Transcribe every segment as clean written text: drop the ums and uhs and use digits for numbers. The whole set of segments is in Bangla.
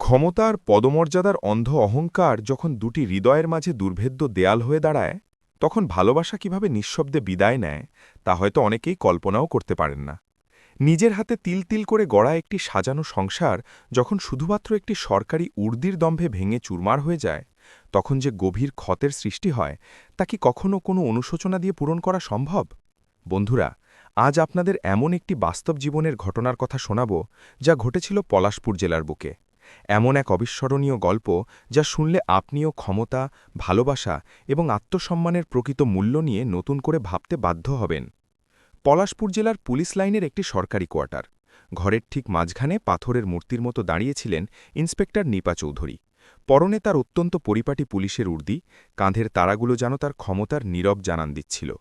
ক্ষমতার পদমর্যাদার অন্ধ অহংকার যখন দুটি হৃদয়ের মাঝে দুর্ভেদ্য দেয়াল হয়ে দাঁড়ায় তখন ভালোবাসা কিভাবে নিঃশব্দে বিদায় নেয় তা হয়তো অনেকেই কল্পনাও করতে পারেন না। নিজের হাতে তিল তিল করে গড়া একটি সাজানো সংসার যখন শুধুমাত্র একটি সরকারি উর্দির দম্ভে ভেঙে চুরমার হয়ে যায় তখন যে গভীর ক্ষতের সৃষ্টি হয় তা কি কখনো কোনো অনুশোচনা দিয়ে পূরণ করা সম্ভব? বন্ধুরা, আজ আপনাদের এমন একটি বাস্তব জীবনের ঘটনার কথা শোনাব যা ঘটেছিল পলাশপুর জেলার বুকে। এমন এক অবিস্মরণীয় গল্প যা শুনলে আপনিও ক্ষমতা, ভালোবাসা এবং আত্মসম্মানের প্রকৃত মূল্য নিয়ে নতুন করে ভাবতে বাধ্য হবেন। পলাশপুর জেলার পুলিশ লাইনের একটি সরকারি কোয়ার্টার। ঘরের ঠিক মাঝখানে পাথরের মূর্তির মতো দাঁড়িয়েছিলেন ইন্সপেক্টর নিপা চৌধুরী। পরনে তার অত্যন্ত পরিপাটি পুলিশের উর্দি, কাঁধের তারাগুলো যেন তার ক্ষমতার নীরব জানান দিচ্ছিল।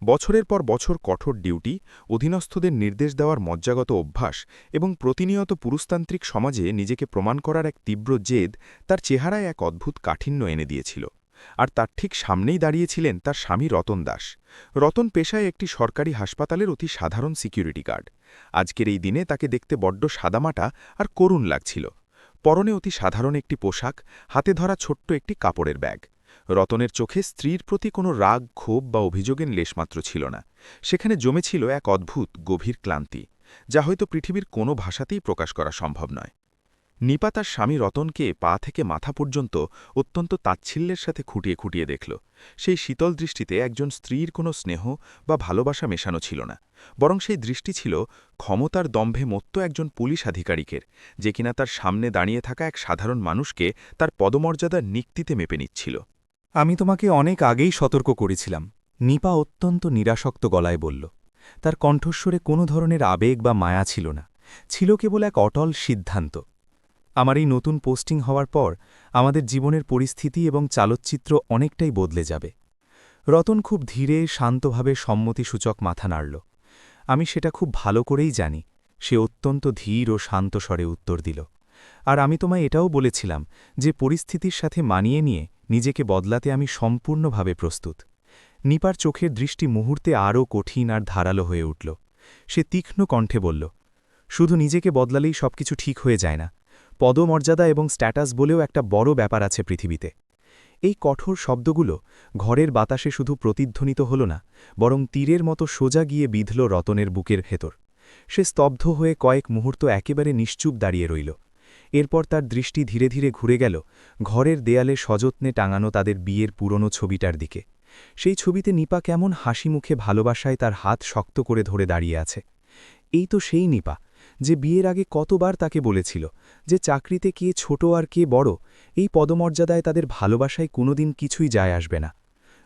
বছরের পর বছর কঠোর ডিউটি, অধীনস্থদের নির্দেশ দেওয়ার মজ্জাগত অভ্যাস এবং প্রতিনিয়ত পুরুষতান্ত্রিক সমাজে নিজেকে প্রমাণ করার এক তীব্র জেদ তার চেহারায় এক অদ্ভুত কাঠিন্য এনে দিয়েছিল। আর তার ঠিক সামনেই দাঁড়িয়েছিলেন তার স্বামী রতন দাস। রতন পেশায় একটি সরকারি হাসপাতালের অতি সাধারণ সিকিউরিটি গার্ড। আজকের এই দিনে তাকে দেখতে বড্ড সাদামাটা আর করুণ লাগছিল। পরনে অতি সাধারণ একটি পোশাক, হাতে ধরা ছোট্ট একটি কাপড়ের ব্যাগ। রতনের চোখে স্ত্রীর প্রতি কোনো রাগ, ক্ষোভ বা অভিযোগের লেশমাত্র ছিল না। সেখানে জমেছিল এক অদ্ভুত গভীর ক্লান্তি, যা হয়তো পৃথিবীর কোনো ভাষাতেই প্রকাশ করা সম্ভব নয়। নিপা তার স্বামী রতনকে পা থেকে মাথা পর্যন্ত অত্যন্ত তাচ্ছিল্যের সাথে খুঁটিয়ে খুঁটিয়ে দেখল। সেই শীতল দৃষ্টিতে একজন স্ত্রীর কোনো স্নেহ বা ভালোবাসা মেশানো ছিল না, বরং সেই দৃষ্টি ছিল ক্ষমতার দম্ভে মত্ত একজন পুলিশ আধিকারিকের, যে কিনা তার সামনে দাঁড়িয়ে থাকা এক সাধারণ মানুষকে তার পদমর্যাদার নিক্তিতে মেপে নিচ্ছিল। আমি তোমাকে অনেক আগেই সতর্ক করেছিলাম, নিপা অত্যন্ত নিরাসক্ত গলায় বলল। তার কণ্ঠস্বরে কোনো ধরনের আবেগ বা মায়া ছিল না, ছিল কেবল এক অটল সিদ্ধান্ত। আমার এই নতুন পোস্টিং হওয়ার পর আমাদের জীবনের পরিস্থিতি এবং চালচ্চিত্র অনেকটাই বদলে যাবে। রতন খুব ধীরে শান্তভাবে সম্মতিসূচক মাথা নাড়ল। আমি সেটা খুব ভালো করেই জানি। সে অত্যন্ত ধীর ও শান্ত স্বরে উত্তর দিল, আর আমি তোমায় এটাও বলেছিলাম যে পরিস্থিতির সাথে মানিয়ে নিয়ে নিজেকে বদলাতে আমি সম্পূর্ণভাবে প্রস্তুত। নিপার চোখের দৃষ্টি মুহূর্তে আরও কঠিন আর ধারালো হয়ে উঠল। সে তীক্ষ্ণ কণ্ঠে বলল, শুধু নিজেকে বদলালেই সবকিছু ঠিক হয়ে যায় না। পদমর্যাদা এবং স্ট্যাটাস বলেও একটা বড় ব্যাপার আছে পৃথিবীতে। এই কঠোর শব্দগুলো ঘরের বাতাসে শুধু প্রতিধ্বনিত হল না, বরং তীরের মতো সোজা গিয়ে বিঁধল রতনের বুকের ভেতর। সে স্তব্ধ হয়ে কয়েক মুহূর্ত একেবারে নিশ্চুপ দাঁড়িয়ে রইল। এরপর তার দৃষ্টি ধীরে ধীরে ঘুরে গেল ঘরের দেয়ালে সযত্নে টাঙানো তাদের বিয়ের পুরনো ছবিটার দিকে। সেই ছবিতে নিপা কেমন হাসি মুখে ভালোবাসায় তার হাত শক্ত করে ধরে দাঁড়িয়ে আছে। এই তো সেই নিপা যে বিয়ের আগে কতবার তাকে বলেছিল যে চাকরিতে কে ছোট আর কে বড়, এই পদমর্যাদায় তাদের ভালোবাসায় কোনোদিন কিছুই যায় আসবে না।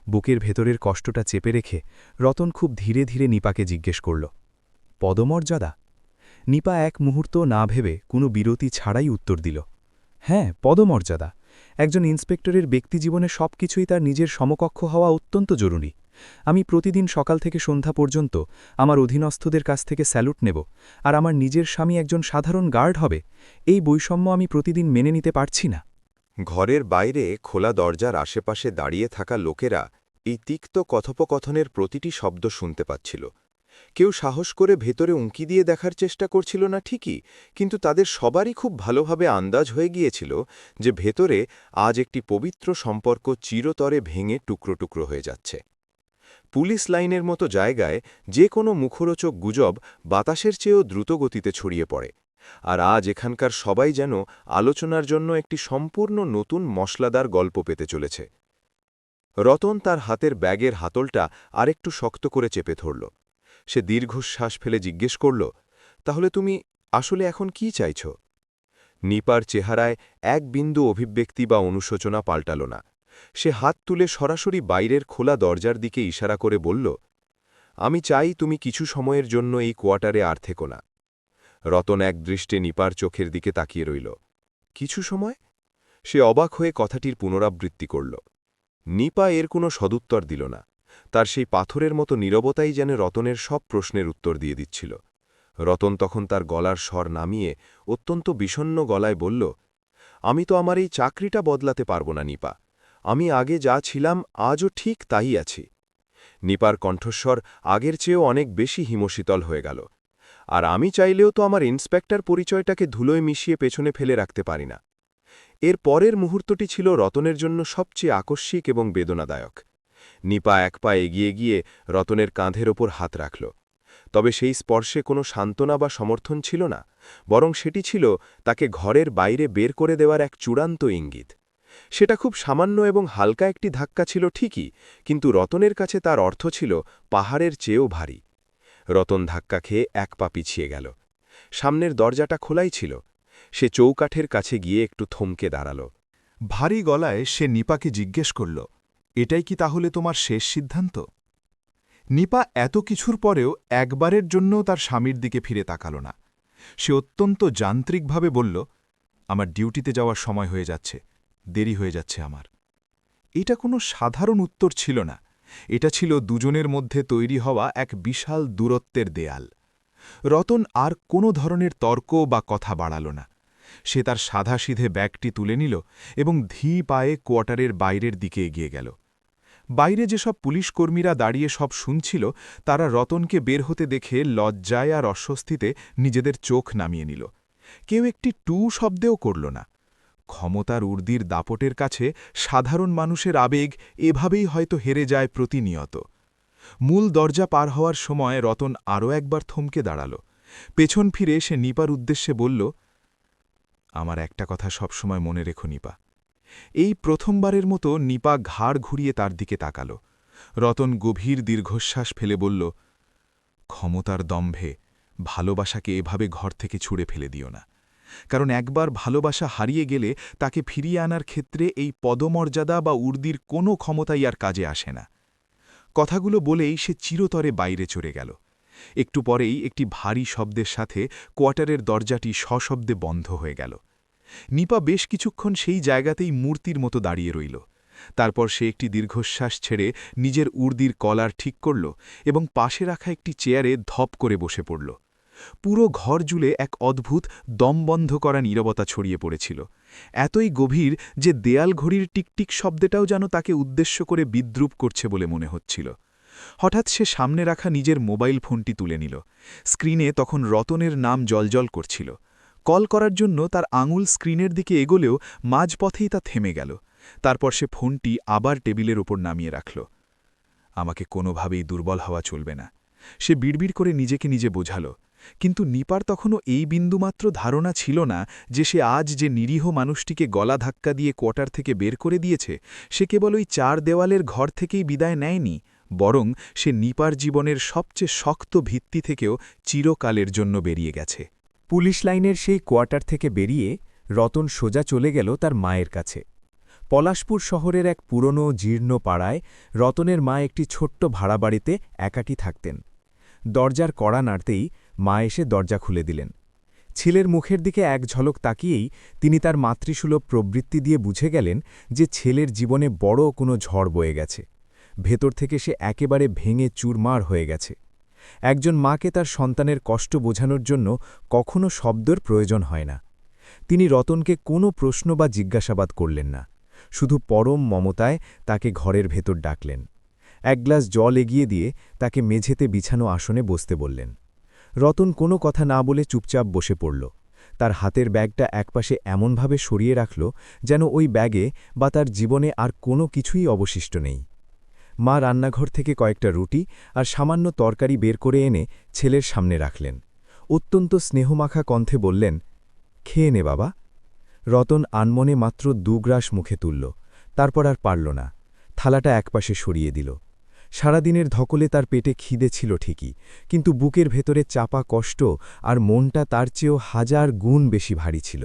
বুকের ভেতরের কষ্টটা চেপে রেখে রতন খুব ধীরে ধীরে নিপাকে জিজ্ঞেস করল, পদমর্যাদা? নিপা এক মুহূর্ত না ভেবে কোনো বিরতি ছাড়াই উত্তর দিল, হ্যাঁ, পদমর্যাদা। একজন ইন্সপেক্টরের ব্যক্তিজীবনে সবকিছুই তার নিজের সমকক্ষ হওয়া অত্যন্ত জরুরি। আমি প্রতিদিন সকাল থেকে সন্ধ্যা পর্যন্ত আমার অধীনস্থদের কাছ থেকে স্যালুট নেব, আর আমার নিজের স্বামী একজন সাধারণ গার্ড হবে। এই বৈষম্য আমি প্রতিদিন মেনে নিতে পারছি না। ঘরের বাইরে খোলা দরজার আশেপাশে দাঁড়িয়ে থাকা লোকেরা এই তিক্ত কথোপকথনের প্রতিটি শব্দ শুনতে পাচ্ছিল। কেউ সাহস করে ভেতরে উঁকি দিয়ে দেখার চেষ্টা করছিল না ঠিকই, কিন্তু তাদের সবারই খুব ভালোভাবে আন্দাজ হয়ে গিয়েছিল যে ভেতরে আজ একটি পবিত্র সম্পর্ক চিরতরে ভেঙে টুকরো টুকরো হয়ে যাচ্ছে। পুলিশ লাইনের মতো জায়গায় যে কোনো মুখরোচক গুজব বাতাসের চেয়েও দ্রুতগতিতে ছড়িয়ে পড়ে, আর আজ এখানকার সবাই যেন আলোচনার জন্য একটি সম্পূর্ণ নতুন মশলাদার গল্প পেতে চলেছে। রতন তার হাতের ব্যাগের হাতলটা আরেকটু শক্ত করে চেপে ধরল। সে দীর্ঘশ্বাস ফেলে জিজ্ঞেস করল, তাহলে তুমি আসলে এখন কি চাইছ? নিপার চেহারায় এক বিন্দু অভিব্যক্তি বা অনুশোচনা পাল্টাল না। সে হাত তুলে সরাসরি বাইরের খোলা দরজার দিকে ইশারা করে বলল, আমি চাই তুমি কিছু সময়ের জন্য এই কোয়ার্টারে আর থেকো না। রতন এক দৃষ্টে নিপার চোখের দিকে তাকিয়ে রইল। কিছু সময়? সে অবাক হয়ে কথাটির পুনরাবৃত্তি করল। নিপা এর কোনো সদুত্তর দিল না। তার সেই পাথরের মতো নীরবতাই যেন রতনের সব প্রশ্নের উত্তর দিয়ে দিচ্ছিল। রতন তখন তার গলার স্বর নামিয়ে অত্যন্ত বিষণ্ণ গলায় বলল, আমি তো আমার এই চাকরিটা বদলাতে পারব না নিপা। আমি আগে যা ছিলাম আজও ঠিক তাই আছি। নিপার কণ্ঠস্বর আগের চেয়েও অনেক বেশি হিমশীতল হয়ে গেল। আর আমি চাইলেও তো আমার ইন্সপেক্টর পরিচয়টাকে ধুলোয় মিশিয়ে পেছনে ফেলে রাখতে পারি না। এর পরের মুহূর্তটি ছিল রতনের জন্য সবচেয়ে আকস্মিক এবং বেদনাদায়ক। নিপা এক পা এগিয়ে গিয়ে রতনের কাঁধের ওপর হাত রাখল। তবে সেই স্পর্শে কোনো সান্ত্বনা বা সমর্থন ছিল না, বরং সেটি ছিল তাকে ঘরের বাইরে বের করে দেওয়ার এক চূড়ান্ত ইঙ্গিত। সেটা খুব সামান্য এবং হালকা একটি ধাক্কা ছিল ঠিকই, কিন্তু রতনের কাছে তার অর্থ ছিল পাহাড়ের চেয়েও ভারী। রতন ধাক্কা খেয়ে এক পা পিছিয়ে গেল। সামনের দরজাটা খোলাই ছিল। সে চৌকাঠের কাছে গিয়ে একটু থমকে দাঁড়াল। ভারী গলায় সে নিপাকে জিজ্ঞেস করল, এটাই কি তাহলে তোমার শেষ সিদ্ধান্ত? নিপা এত কিছুর পরেও একবারের জন্যও তার স্বামীর দিকে ফিরে তাকাল না। সে অত্যন্ত যান্ত্রিকভাবে বলল, আমার ডিউটিতে যাওয়ার সময় হয়ে যাচ্ছে, দেরি হয়ে যাচ্ছে আমার। এটা কোনো সাধারণ উত্তর ছিল না, এটা ছিল দুজনের মধ্যে তৈরি হওয়া এক বিশাল দূরত্বের দেয়াল। রতন আর কোনো ধরনের তর্ক বা কথা বাড়াল না। সে তার সাধাসিধে ব্যাগটি তুলে নিল এবং ধী পায়ে কোয়ার্টারের বাইরের দিকে এগিয়ে গেল। বাইরে যেসব পুলিশকর্মীরা দাঁড়িয়ে সব শুনছিল, তারা রতনকে বের হতে দেখে লজ্জায় আর অস্বস্তিতে নিজেদের চোখ নামিয়ে নিল। কেউ একটি টু শব্দেও করল না। ক্ষমতার উর্দির দাপটের কাছে সাধারণ মানুষের আবেগ এভাবেই হয়তো হেরে যায় প্রতিনিয়ত। মূল দরজা পার হওয়ার সময় রতন আরও একবার থমকে দাঁড়াল। পেছন ফিরে সে নিপার উদ্দেশ্যে বলল, আমার একটা কথা সবসময় মনে রেখো নিপা। এই প্রথমবারের মতো নিপা ঘাড় ঘুরিয়ে তার দিকে তাকাল। রতন গভীর দীর্ঘশ্বাস ফেলে বলল, ক্ষমতার দম্ভে ভালোবাসাকে এভাবে ঘর থেকে ছুঁড়ে ফেলে দিও না, কারণ একবার ভালোবাসা হারিয়ে গেলে তাকে ফিরিয়ে আনার ক্ষেত্রে এই পদমর্যাদা বা উর্দির কোনো ক্ষমতাই আর কাজে আসে না। কথাগুলো বলেই সে চিরতরে বাইরে চলে গেল। একটু পরেই একটি ভারী শব্দের সাথে কোয়ার্টারের দরজাটি সশব্দে বন্ধ হয়ে গেল। নিপা বেশ কিছুক্ষণ সেই জায়গাতেই মূর্তির মতো দাঁড়িয়ে রইল। তারপর সে একটি দীর্ঘশ্বাস ছেড়ে নিজের উর্দির কলার ঠিক করল এবং পাশে রাখা একটি চেয়ারে ধপ করে বসে পড়ল। পুরো ঘর জুড়ে এক অদ্ভুত দমবন্ধ করা নীরবতা ছড়িয়ে পড়েছিল, এতই গভীর যে দেয়াল ঘড়ির টিকটিক শব্দটাও যেন তাকে উদ্দেশ্য করে বিদ্রুপ করছে বলে মনে হচ্ছিল। হঠাৎ সে সামনে রাখা নিজের মোবাইল ফোনটি তুলে নিল। স্ক্রিনে তখন রতনের নাম জলজল করছিল। কল করার জন্য তার আঙুল স্ক্রিনের দিকে এগোলেও মাঝপথেই তা থেমে গেল। তারপর সে ফোনটি আবার টেবিলের ওপর নামিয়ে রাখল। আমাকে কোনোভাবেই দুর্বল হওয়া চলবে না, সে বিড়বিড় করে নিজেকে নিজে বোঝাল। কিন্তু নিপার তখনও এই বিন্দুমাত্র ধারণা ছিল না যে সে আজ যে নিরীহ মানুষটিকে গলা ধাক্কা দিয়ে কোয়ার্টার থেকে বের করে দিয়েছে, সে কেবল ওই 4 দেওয়ালের ঘর থেকেই বিদায় নেয়নি, বরং সে নিপার জীবনের সবচেয়ে শক্ত ভিত্তি থেকেও চিরকালের জন্য বেরিয়ে গেছে। পুলিশ লাইনের সেই কোয়ার্টার থেকে বেরিয়ে রতন সোজা চলে গেল তার মায়ের কাছে। পলাশপুর শহরের এক পুরনো জীর্ণ পাড়ায় রতনের মা একটি ছোট্ট ভাড়া বাড়িতে একাকী থাকতেন। দরজার কড়া নাড়তেই মা এসে দরজা খুলে দিলেন। ছেলের মুখের দিকে এক ঝলক তাকিয়েই তিনি তার মাতৃসুলভ প্রবৃত্তি দিয়ে বুঝে গেলেন যে ছেলের জীবনে বড় কোনো ঝড় বয়ে গেছে। ভেতর থেকে সে একেবারে ভেঙে চুরমার হয়ে গেছে। একজন মাকে তার সন্তানের কষ্ট বোঝানোর জন্য কখনো শব্দের প্রয়োজন হয় না। তিনি রতনকে কোনো প্রশ্ন বা জিজ্ঞাসাবাদ করলেন না, শুধু পরম মমতায় তাকে ঘরের ভেতর ডাকলেন। এক গ্লাস জল এগিয়ে দিয়ে তাকে মেঝেতে বিছানো আসনে বসতে বললেন। রতন কোনো কথা না বলে চুপচাপ বসে পড়ল। তার হাতের ব্যাগটা একপাশে এমনভাবে সরিয়ে রাখল যেন ওই ব্যাগে বা তার জীবনে আর কোনো কিছুই অবশিষ্ট নেই। মা রান্নাঘর থেকে কয়েকটা রুটি আর সামান্য তরকারি বের করে এনে ছেলের সামনে রাখলেন। অত্যন্ত স্নেহমাখা কণ্ঠে বললেন, খেয়ে নে বাবা। রতন আনমনে মাত্র 2 গ্রাস মুখে তুলল, তারপর আর পারল না, থালাটা একপাশে সরিয়ে দিল। সারাদিনের ধকলে তার পেটে খিদে ছিল ঠিকই, কিন্তু বুকের ভেতরে চাপা কষ্ট আর মনটা তার চেয়েও 1000 গুণ বেশি ভারী ছিল।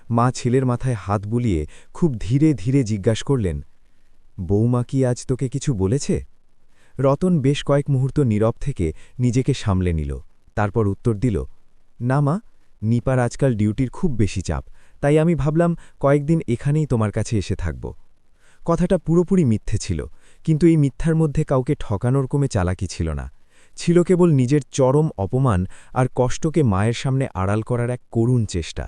মা ছেলের মাথায় হাত বুলিয়ে খুব ধীরে ধীরে জিজ্ঞাসা করলেন, বৌমা কি আজ তোকে কিছু বলেছে? রতন বেশ কয়েক মুহূর্ত নীরব থেকে নিজেকে সামলে নিল, তারপর উত্তর দিল, না মা, নিপার আজকাল ডিউটির খুব বেশি চাপ, তাই আমি ভাবলাম কয়েকদিন এখানেই তোমার কাছে এসে থাকব। কথাটা পুরোপুরি মিথ্যে ছিল, কিন্তু এই মিথ্যার মধ্যে কাউকে ঠকানোর কমে চালাকি ছিল না। ছিল কেবল নিজের চরম অপমান আর কষ্টকে মায়ের সামনে আড়াল করার এক করুণ চেষ্টা।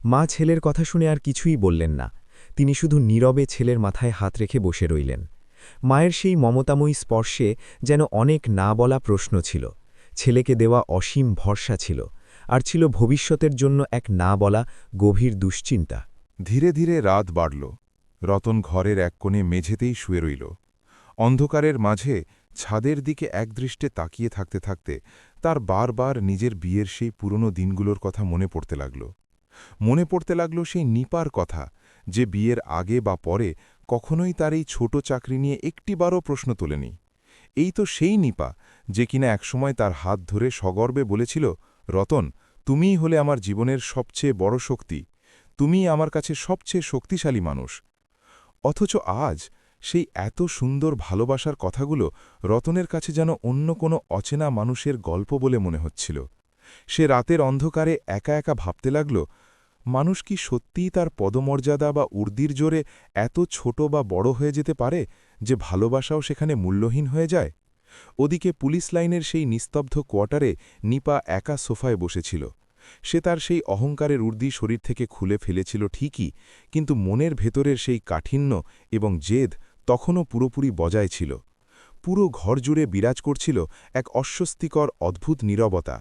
মা ছেলের কথা শুনে আর কিছুই বললেন না। তিনি শুধু নীরবে ছেলের মাথায় হাত রেখে বসে রইলেন। মায়ের সেই মমতাময়ী স্পর্শে যেন অনেক না বলা প্রশ্ন ছিল, ছেলেকে দেওয়া অসীম ভরসা ছিল, আর ছিল ভবিষ্যতের জন্য এক না বলা গভীর দুশ্চিন্তা। ধীরে ধীরে রাত বাড়ল। রতন ঘরের এক কোণে মেঝেতেই শুয়ে রইল। অন্ধকারের মাঝে ছাদের দিকে একদৃষ্টে তাকিয়ে থাকতে থাকতে তার বারবার নিজের বিয়ের সেই পুরনো দিনগুলোর কথা মনে পড়তে লাগল। মনে পড়তে লাগল সেই নিপার কথা, যে বিয়ের আগে বা পরে কখনোই তার এই ছোট চাকরি নিয়ে একটিবারও প্রশ্ন তোলেনি। এই তো সেই নিপা, যে কিনা একসময় তার হাত ধরে সগর্বে বলেছিল, রতন, তুমিই হলে আমার জীবনের সবচেয়ে বড় শক্তি, তুমিই আমার কাছে সবচেয়ে শক্তিশালী মানুষ। অথচ আজ সেই এত সুন্দর ভালোবাসার কথাগুলো রতনের কাছে যেন অন্য কোনো অচেনা মানুষের গল্প বলে মনে হচ্ছিল। সে রাতের অন্ধকারে একা একা ভাবতে লাগল, মানুষ কি সত্যিই তার পদমর্যাদা বা উর্দির জোরে এত ছোট বা বড় হয়ে যেতে পারে যে ভালোবাসাও সেখানে মূল্যহীন হয়ে যায়? ওদিকে পুলিশ লাইনের সেই নিস্তব্ধ কোয়ার্টারে নিপা একা সোফায় বসেছিল। সে তার সেই অহংকারের ঊর্ধ্বি শরীর থেকে খুলে ফেলেছিল ঠিকই, কিন্তু মনের ভেতরের সেই কাঠিন্য এবং জেদ তখনও পুরোপুরি বজায় ছিল। পুরো ঘর জুড়ে বিরাজ করছিল এক অস্বস্তিকর অদ্ভুত নীরবতা।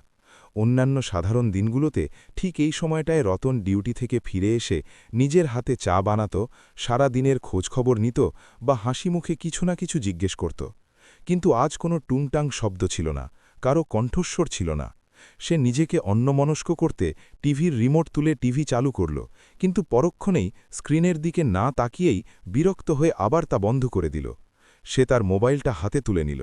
অন্যান্য সাধারণ দিনগুলোতে ঠিক এই সময়টায় রতন ডিউটি থেকে ফিরে এসে নিজের হাতে চা বানাত, সারা দিনের খোঁজখবর নিত বা হাসি মুখে কিছু না কিছু জিজ্ঞেস করত। কিন্তু আজ কোনো টুংটাং শব্দ ছিল না, কারো কণ্ঠস্বর ছিল না। সে নিজেকে অন্যমনস্ক করতে টিভির রিমোট তুলে টিভি চালু করল, কিন্তু পরক্ষণেই স্ক্রিনের দিকে না তাকিয়েই বিরক্ত হয়ে আবার তা বন্ধ করে দিল। সে তার মোবাইলটা হাতে তুলে নিল।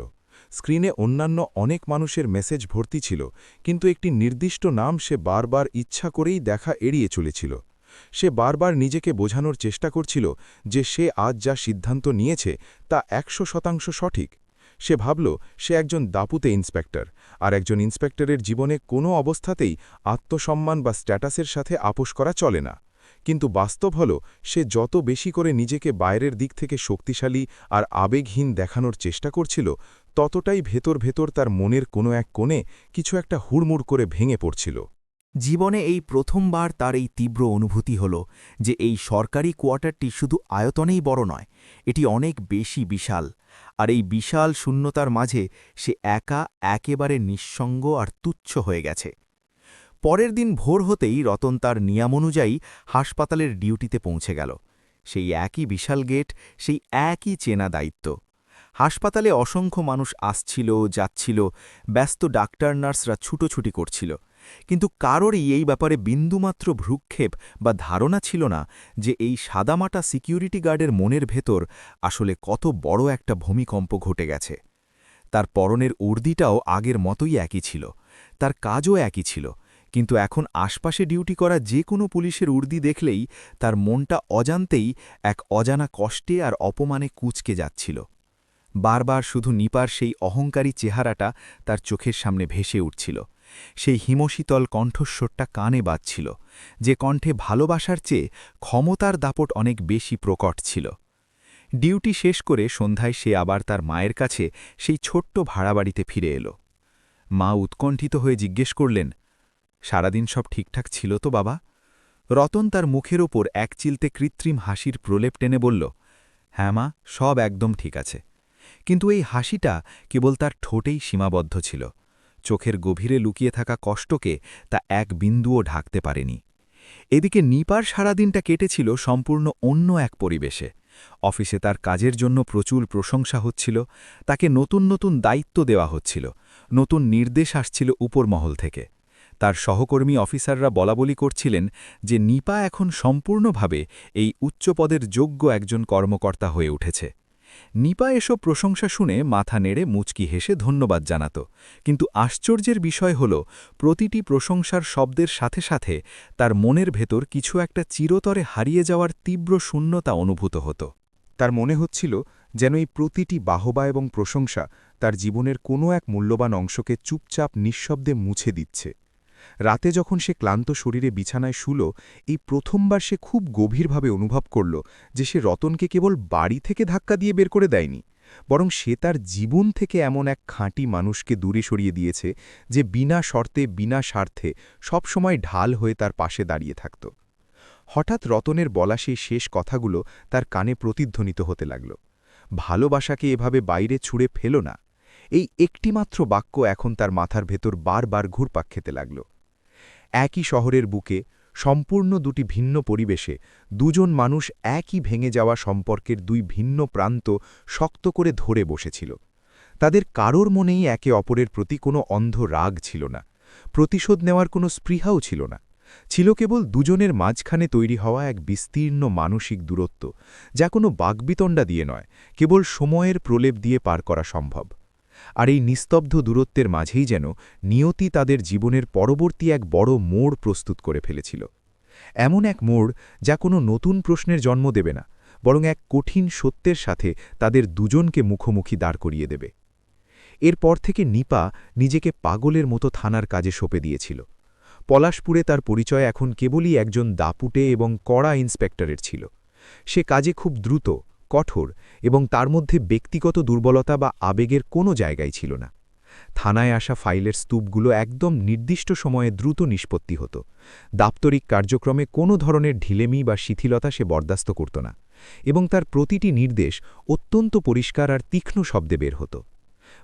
স্ক্রিনে অন্যান্য অনেক মানুষের মেসেজ ভর্তি ছিল, কিন্তু একটি নির্দিষ্ট নাম সে বারবার ইচ্ছা করেই দেখা এড়িয়ে চলেছিল। সে বারবার নিজেকে বোঝানোর চেষ্টা করছিল যে সে আজ যা সিদ্ধান্ত নিয়েছে তা 100% সঠিক। সে ভাবল সে একজন দাপুতে ইন্সপেক্টর, আর একজন ইন্সপেক্টরের জীবনে কোনো অবস্থাতেই আত্মসম্মান বা স্ট্যাটাসের সাথে আপোষ করা চলে না। কিন্তু বাস্তব হল, সে যত বেশি করে নিজেকে বাইরের দিক থেকে শক্তিশালী আর আবেগহীন দেখানোর চেষ্টা করছিল, ততটাই ভেতর ভেতর তার মনের কোনো এক কোণে কিছু একটা হুড়মুড় করে ভেঙে পড়ছিল। জীবনে এই প্রথমবার তার এই তীব্র অনুভূতি হল যে এই সরকারি কোয়ার্টারটি শুধু আয়তনেই বড় নয়, এটি অনেক বেশি বিশাল। আর এই বিশাল শূন্যতার মাঝে সে একা, একেবারে নিঃসঙ্গ আর তুচ্ছ হয়ে গেছে। পরের দিন ভোর হতেই রতন তার নিয়মানুযায়ী হাসপাতালের ডিউটিতে পৌঁছে গেল। সেই একই বিশাল গেট, সেই একই চেনা দায়িত্ব। হাসপাতালে অসংখ্য মানুষ আসছিল, যাচ্ছিল, ব্যস্ত ডাক্তার নার্সরা ছুটোছুটি করছিল, কিন্তু কারোরই এই ব্যাপারে বিন্দুমাত্র ভ্রুক্ষেপ বা ধারণা ছিল না যে এই সাদামাটা সিকিউরিটি গার্ডের মনের ভেতর আসলে কত বড় একটা ভূমিকম্প ঘটে গেছে। তার পরনের উর্দিটাও আগের মতোই একই ছিল, তার কাজও একই ছিল, কিন্তু এখন আশপাশে ডিউটি করা যে কোনো পুলিশের উর্দি দেখলেই তার মনটা অজান্তেই এক অজানা কষ্টে আর অপমানে কুঁচকে যাচ্ছিল। বারবার শুধু নিপার সেই অহংকারী চেহারাটা তার চোখের সামনে ভেসে উঠছিল, সেই হিমশীতল কণ্ঠস্বরটা কানে বাজছিল, যে কণ্ঠে ভালোবাসার চেয়ে ক্ষমতার দাপট অনেক বেশি প্রকট ছিল। ডিউটি শেষ করে সন্ধ্যায় সে আবার তার মায়ের কাছে সেই ছোট্ট ভাড়াবাড়িতে ফিরে এলো। মা উৎকণ্ঠিত হয়ে জিজ্ঞেস করলেন, সারাদিন সব ঠিকঠাক ছিল তো বাবা? রতন তার মুখের ওপর এক চিলতে কৃত্রিম হাসির প্রলেপ টেনে বলল, হ্যাঁ মা, সব একদম ঠিক আছে। কিন্তু এই হাসিটা কেবল তার ঠোঁটেই সীমাবদ্ধ ছিল, চোখের গভীরে লুকিয়ে থাকা কষ্টকে তা এক বিন্দুও ঢাকতে পারেনি। এদিকে নিপার সারাদিনটা কেটেছিল সম্পূর্ণ অন্য এক পরিবেশে। অফিসে তার কাজের জন্য প্রচুর প্রশংসা হচ্ছিল, তাকে নতুন নতুন দায়িত্ব দেওয়া হচ্ছিল, নতুন নির্দেশ আসছিল উপর মহল থেকে। তার সহকর্মী অফিসাররা বলাবলি করছিলেন যে নিপা এখন সম্পূর্ণভাবে এই উচ্চপদের যোগ্য একজন কর্মকর্তা হয়ে উঠেছে। নিপা এসব প্রশংসা শুনে মাথা নেড়ে মুচকি হেসে ধন্যবাদ জানাত, কিন্তু আশ্চর্যের বিষয় হল প্রতিটি প্রশংসার শব্দের সাথে সাথে তার মনের ভেতর কিছু একটা চিরতরে হারিয়ে যাওয়ার তীব্র শূন্যতা অনুভূত হতো। তার মনে হচ্ছিল যেন এই প্রতিটি বাহবা এবং প্রশংসা তার জীবনের কোনো এক মূল্যবান অংশকে চুপচাপ নিঃশব্দে মুছে দিচ্ছে। রাতে যখন সে ক্লান্ত শরীরে বিছানায় শুল, এই প্রথমবার সে খুব গভীরভাবে অনুভব করল যে সে রতনকে কেবল বাড়ি থেকে ধাক্কা দিয়ে বের করে দেয়নি, বরং সে তার জীবন থেকে এমন এক খাঁটি মানুষকে দূরে সরিয়ে দিয়েছে যে বিনা শর্তে, বিনা স্বার্থে সবসময় ঢাল হয়ে তার পাশে দাঁড়িয়ে থাকত। হঠাৎ রতনের বলা সেই শেষ কথাগুলো তার কানে প্রতিধ্বনিত হতে লাগল, ভালোবাসাকে এভাবে বাইরে ছুঁড়ে ফেল না। এই একটিমাত্র বাক্য এখন তার মাথার ভেতর বারবার ঘুরপাক খেতে লাগল। একই শহরের বুকে, সম্পূর্ণ দুটি ভিন্ন পরিবেশে দুজন মানুষ একই ভেঙে যাওয়া সম্পর্কের দুই ভিন্ন প্রান্ত শক্ত করে ধরে বসেছিল। তাদের কারোর মনেই একে অপরের প্রতি কোনো অন্ধ রাগ ছিল না, প্রতিশোধ নেওয়ার কোনো স্পৃহাও ছিল না। ছিল কেবল দুজনের মাঝখানে তৈরি হওয়া এক বিস্তীর্ণ মানসিক দূরত্ব, যা কোনো বাগ্বিতণ্ডা দিয়ে নয়, কেবল সময়ের প্রলেপ দিয়ে পার করা সম্ভব। আর এই নিস্তব্ধ দূরত্বের মাঝেই যেন নিয়তি তাদের জীবনের পরবর্তী এক বড় মোড় প্রস্তুত করে ফেলেছিল। এমন এক মোড় যা কোনো নতুন প্রশ্নের জন্ম দেবে না, বরং এক কঠিন সত্যের সাথে তাদের দুজনকে মুখোমুখি দাঁড় করিয়ে দেবে। এরপর থেকে নিপা নিজেকে পাগলের মতো থানার কাজে সঁপে দিয়েছিল। পলাশপুরে তার পরিচয় এখন কেবলই একজন দাপুটে এবং কড়া ইন্সপেক্টরের ছিল। সে কাজে খুব দ্রুত, কঠোর এবং তার মধ্যে ব্যক্তিগত দুর্বলতা বা আবেগের কোনো জায়গাই ছিল না। থানায় আসা ফাইলের স্তূপগুলো একদম নির্দিষ্ট সময়ে দ্রুত নিষ্পত্তি হতো। দাপ্তরিক কার্যক্রমে কোনো ধরনের ঢিলেমি বা শিথিলতা সে বরদাস্ত করত না, এবং তার প্রতিটি নির্দেশ অত্যন্ত পরিষ্কার আর তীক্ষ্ণ শব্দে বের হতো।